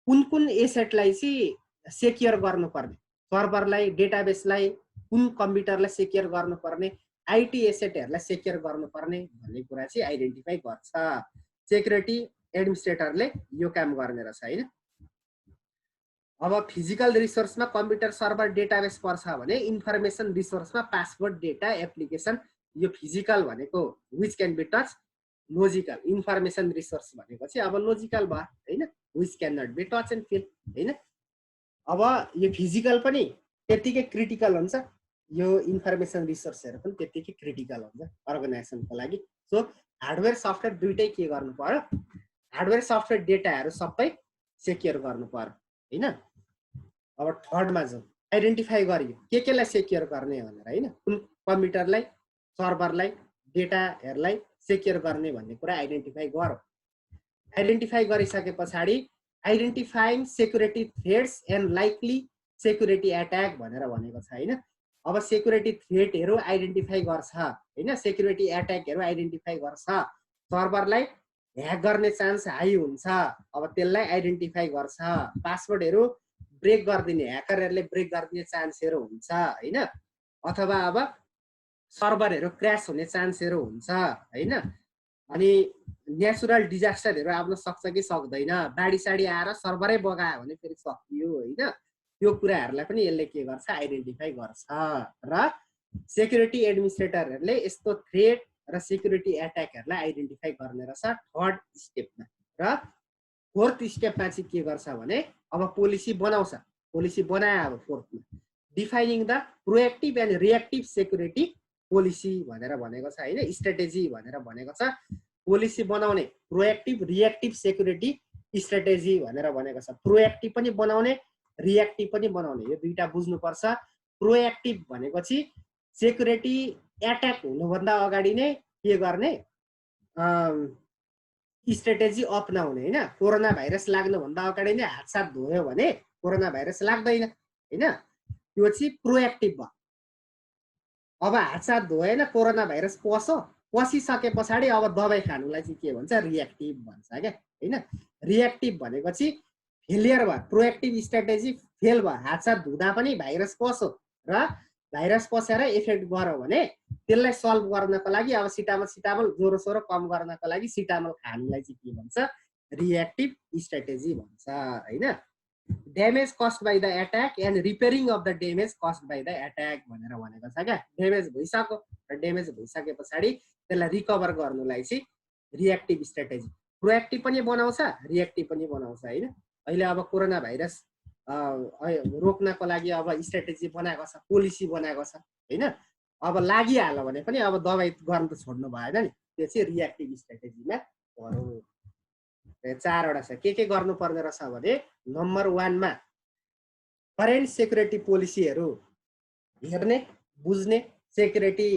कुन कुन एसेटलाई चाहिँ सेक्योर गर्नुपर्ने, सर्भरलाई, डेटाबेसलाई, कुन कम्प्युटरलाई सेक्योर गर्नुपर्ने, आइटी एसेटहरूलाई सेक्योर गर्नुपर्ने भन्ने कुरा चाहिँ आइडेन्टिफाई गर्छ। सेक्युरिटी एडमिनिस्ट्रेटरले यो काम गर्ने रहेछ हैन। अब फिजिकल रिसोर्समा कम्प्युटर, सर्भर, डेटाबेस पर्छ भने इन्फर्मेसन रिसोर्समा पासवर्ड, डेटा, एप्लिकेसन, यो फिजिकल भनेको which can be touch, logical information resource भनेको चाहिँ अब लोजिकल भयो हैन, which can not be touch and feel हैन। अब यो फिजिकल पनि त्यतिकै क्रिटिकल हुन्छ, यो इन्फर्मेसन रिसोर्सहरू पनि त्यतिकै क्रिटिकल हुन्छ अर्गनाइजेसनको लागि। सो हार्डवेयर सफ्टवेयर दुइटै के गर्नु पर्यो, हार्डवेयर सफ्टवेयर डेटाहरू सबै सेक्योर गर्नु पर्यो हैन। अब थर्डमा जाउँ, आइडेन्टिफाई गरियो केलाई सेक्योर गर्ने भनेर हैन, कुन कम्प्युटरलाई, सर्भरलाई, डेटाहरूलाई सेक्योर गर्ने भन्ने कुरा आइडेन्टिफाई गरौँ। आइडेन्टिफाई गरिसके पछाडि identifying security threats and likely security attack भनेर भनेको छ हैन। अब सेक्युरिटी थ्रेटहरू आइडेन्टिफाई गर्छ हैन, सेक्युरिटी एट्याकहरू आइडेन्टिफाई गर्छ, सर्भरलाई ह्याक गर्ने चान्स हाई हुन्छ, अब त्यसलाई आइडेन्टिफाई गर्छ, पासवर्डहरू ब्रेक गरिदिने, ह्याकरहरूले ब्रेक गरिदिने चान्सहरू हुन्छ हैन, अथवा अब सर्भरहरू क्र्यास हुने चान्सहरू हुन्छ हैन। अनि नेचुरल डिजास्टरहरू आउन सक्छ कि सक्दैन, बाढी साडी आएर सर्भरै बगायो भने फेरि सकियो हैन, त्यो कुराहरूलाई पनि यसले के गर्छ आइडेन्टिफाई गर्छ। र सेक्युरिटी एडमिनिस्ट्रेटरहरूले यस्तो थ्रेट र सेक्युरिटी एट्याकहरूलाई आइडेन्टिफाई गर्ने रहेछ थर्ड स्टेपमा। र फोर्थ स्टेपमा चाहिँ के गर्छ भने अब पोलिसी बनाउँछ, पोलिसी बनायो अब फोर्थमा defining the proactive and reactive security policy भनेर भनेको छ हैन, स्ट्र्याटेजी भनेर भनेको छ। पोलिसी बनाउने प्रोएक्टिभ रिएक्टिभ सेक्युरिटी स्ट्र्याटेजी भनेर भनेको छ। प्रोएक्टिभ पनि बनाउने, रिएक्टिभ पनि बनाउने, यो दुईटा बुझ्नुपर्छ। प्रोएक्टिभ भनेको चाहिँ सेक्युरिटी एट्याक हुनुभन्दा अगाडि नै के गर्ने, स्ट्राटेजी अपनाउने होइन। कोरोना भाइरस लाग्नुभन्दा अगाडि नै हातसात धोयो भने कोरोना भाइरस लाग्दैन होइन, त्यो चाहिँ प्रोएक्टिभ भयो। अब हातसात धोएन कोरोना भाइरस पसिसके पछाडि अब दबाई खानुलाई चाहिँ के भन्छ, रिएक्टिभ भन्छ क्या होइन। रिएक्टिभ भनेपछि फेलियर भयो, प्रोएक्टिभ स्ट्राटेजी फेल भयो। हातसात धुँदा पनि भाइरस पस्यो र भाइरस पसेर इफेक्ट गर्यो भने त्यसलाई सल्भ गर्नको लागि अब सिटामल ज्वरो सोरो कम गर्नको लागि सिटामल खानुलाई चाहिँ के भन्छ, रिएक्टिभ स्ट्राटेजी भन्छ होइन। Damage caused by the attack and repairing of the damage caused by the attack भनेर भनेको छ क्या। ड्यामेज भइसक्यो र ड्यामेज भइसके पछाडि त्यसलाई रिकभर गर्नुलाई चाहिँ रिएक्टिभ स्ट्राटेजी। प्रोएक्टिभ पनि बनाउँछ रिएक्टिभ पनि बनाउँछ होइन। अहिले अब कोरोना भाइरस रोक्नको लागि अब स्ट्राटेजी बनाएको छ, पोलिसी बनाएको छ होइन। अब लागिहाल्यो भने पनि अब दबाई गर्नु त छोड्नु भएन नि, त्यो चाहिँ रिएक्टिभ स्ट्राटेजीमा भनौँ। 4वटा छ। के गर्नुपर्ने रहेछ भने नम्बर 1 मा करेन्ट सेक्युरिटी पोलिसीहरू हेर्ने बुझ्ने, सेक्युरिटी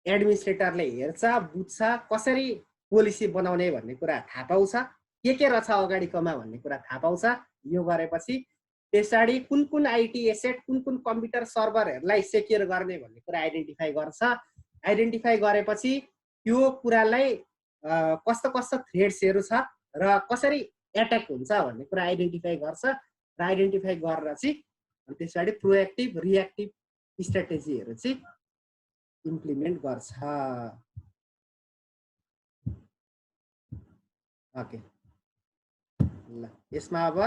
एडमिनिस्ट्रेटरले हेर्छ बुझ्छ कसरी पोलिसी बनाउने भन्ने कुरा थाहा पाउँछ, के रहेछ अगाडिकोमा भन्ने कुरा थाहा पाउँछ। यो गरेपछि त्यसरी कुन आइटी एसेट कुन कम्प्युटर सर्भरहरूलाई सेक्युर गर्ने भन्ने कुरा आइडेन्टिफाई गर्छ। आइडेन्टिफाई गरेपछि त्यो कुरालाई कस्तो थ्रेड्सहरू छ र कसरी एट्याक हुन्छ भन्ने कुरा आइडेन्टिफाई गर्छ र आइडेन्टिफाई गरेर चाहिँ त्यसपछि प्रोएक्टिभ रिएक्टिभ स्ट्राटेजीहरू चाहिँ इम्प्लिमेन्ट गर्छ। ओके ल, यसमा अब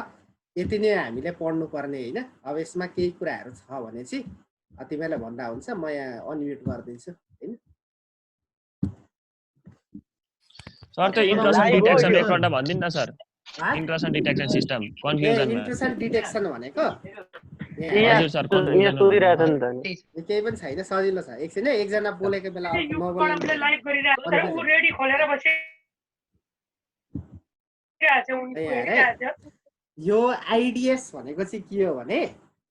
यति नै हामीले पढ्नु पर्ने होइन। अब यसमा केही कुराहरू छ भने चाहिँ तिमीलाई भन्दा हुन्छ, म यहाँ अनम्युट गरिदिन्छु होइन। सर त्यो इन्ट्रुसन डिटेक्सन एकपल्ट भनिदिनु न सर। इन्ट्रुसन डिटेक्सन सिस्टम कन्फ्युजनमा। इन्ट्रुसन डिटेक्सन भनेको हजुर सर यहाँ सोधिरहेछ नि त नि। केही पनि छैन, सजिलो छ। एकछिन है, एकजना बोलेको बेला यो आइडिएस भनेको चाहिँ के हो भने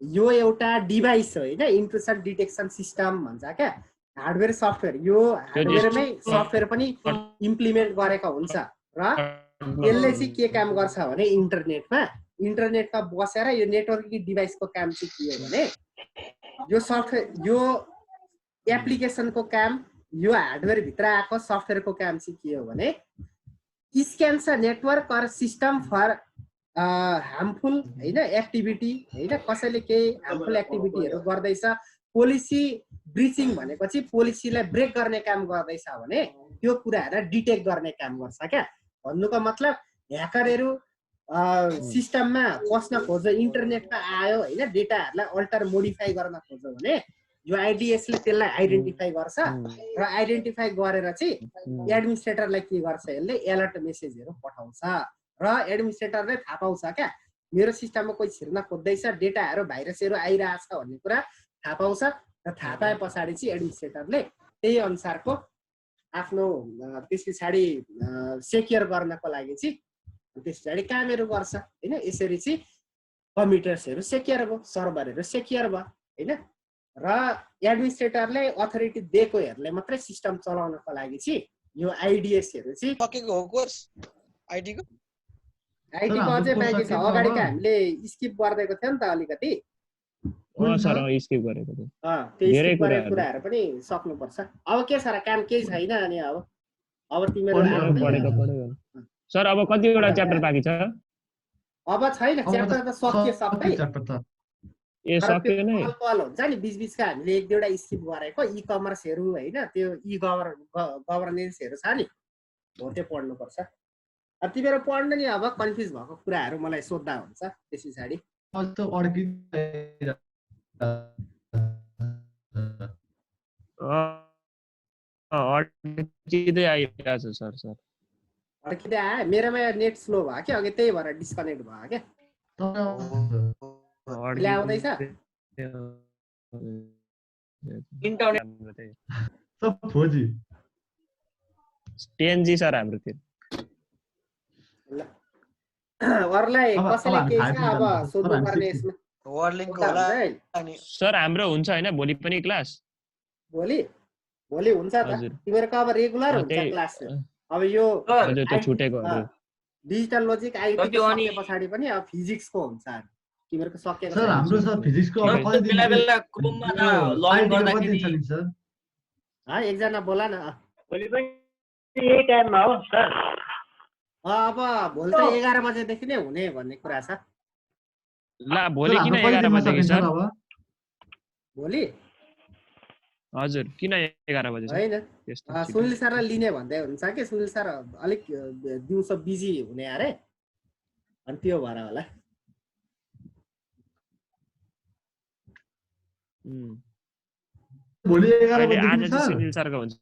यो एउटा डिभाइस हो होइन। इन्ट्रुसन डिटेक्सन सिस्टम भन्छ क्या, हार्डवेयर सफ्टवेयर। यो हार्डवेयरमै सफ्टवेयर पनि इम्प्लिमेन्ट गरेको हुन्छ र यसले चाहिँ के काम गर्छ भने इन्टरनेटमा बसेर यो नेटवर्किङ डिभाइसको काम चाहिँ के हो भने यो सफ्टवेयर यो एप्लिकेसनको काम, यो हार्डवेयरभित्र आएको सफ्टवेयरको काम चाहिँ के हो भने स्क्यान छ network or system for harmful होइन एक्टिभिटी होइन। कसैले केही हार्मफुल एक्टिभिटीहरू गर्दैछ, पोलिसी ब्रिचिङ भनेको चाहिँ पोलिसीलाई ब्रेक गर्ने काम गर्दैछ भने त्यो कुराहरूलाई डिटेक्ट गर्ने काम गर्छ क्या। भन्नुको मतलब ह्याकरहरू सिस्टममा पस्न खोज्यो, इन्टरनेटमा आयो होइन, डेटाहरूलाई अल्टर मोडिफाई गर्न खोज्यो भने यो आइडिएसले त्यसलाई आइडेन्टिफाई गर्छ र आइडेन्टिफाई गरेर चाहिँ एडमिनिस्ट्रेटरलाई के गर्छ, यसले एलर्ट मेसेजहरू पठाउँछ र एडमिनिस्ट्रेटरले थाहा पाउँछ क्या मेरो सिस्टममा कोही छिर्न खोज्दैछ, डेटाहरू भाइरसहरू आइरहेछ भन्ने कुरा थाहा पाउँछ र थाहा पाए पछाडि चाहिँ एडमिनिस्ट्रेटरले त्यही अनुसारको आफ्नो त्यस पछाडि सेक्युर गर्नको लागि चाहिँ त्यस पछाडि कामहरू गर्छ होइन। यसरी चाहिँ कम्प्युटर्सहरू सेक्युर भयो, सर्भरहरू सेक्युर भयो होइन। र एडमिनिस्ट्रेटरले अथोरिटी दिएकोहरूले मात्रै सिस्टम चलाउनको लागि चाहिँ यो आइडिएसहरू चाहिँ सकेको हो कोर्स आइटीको अझै बाँकी छ। अगाडिको हामीले स्किप गरिदिएको थियो नि त अलिकति। सर स्किप गरेको थियो। त्यो स्किप गरेको कुराहरू पनि सक्नुपर्छ। अब के छ र काम केही छैन अनि अब तिमीहरू सर अब कतिवटा च्याप्टर बाँकी छ? अब छैन, च्याप्टर त सकियो सबै। ए सक्यो नै। हुन्छ नि बीचबीचका हामीले एक दुईवटा स्किप गरेको इ कमर्सहरू होइन, त्यो इ गभर्नेन्सहरू छ नि, हो त्यो पढ्नुपर्छ। अब तिमीहरू पढ्नु नि, अब कन्फ्युज भएको कुराहरू मलाई सोद्धा हुन्छ त्यस पछाडि। अड्किँदै आइरहेछ सर। अड्किँदै आयो, मेरोमा नेट स्लो भयो क्या अघि, त्यही भएर डिस्कनेक्ट भयो क्या। आउँदैछ इन्टरनेट 10G सर हाम्रोतिर। अरूलाई कसैले केही छ अब सोध्नु पर्ने यसमा? सर हाम्रो हुन्छ होइन भोलि पनि क्लास? भोलि हुन्छ त, तिमीहरूको अब रेगुलर हुन्छ क्लास? अब यो हजुर त्यो छुटेकोहरू डिजिटल लजिक आइटी त्यो अनि- सके पछाडि पनि अब फिजिक्सको हुन्छ तिमीहरूको सकेको सर हाम्रो सर फिजिक्सको अब कति दिन बेला बेला क्रोममा यो लगइन IT को कति गर्दाखेरि दिन छ नि सर एकजना बोला न भोलि पनि यही टाइममा हो सर अब भोलि त 11 बजेदेखि नै हुने भन्ने कुरा छ ला सर, भोलि किन हाम्रो कति 11 दिनमा बजे सकिन्छ सर अब भोलि हजुर किन 11 बजे सर होइन त्यस्तो छिटो? सुनिल सरलाई लिने भन्दै हुन्छ कि सुनिल सर अलिक दिउँसो बिजी हुने अरे अनि त्यो भएर होला उम्, भोलि 11 अहिले बजेदेखि आज चाहिँ सर सुनिल सरको हुन्छ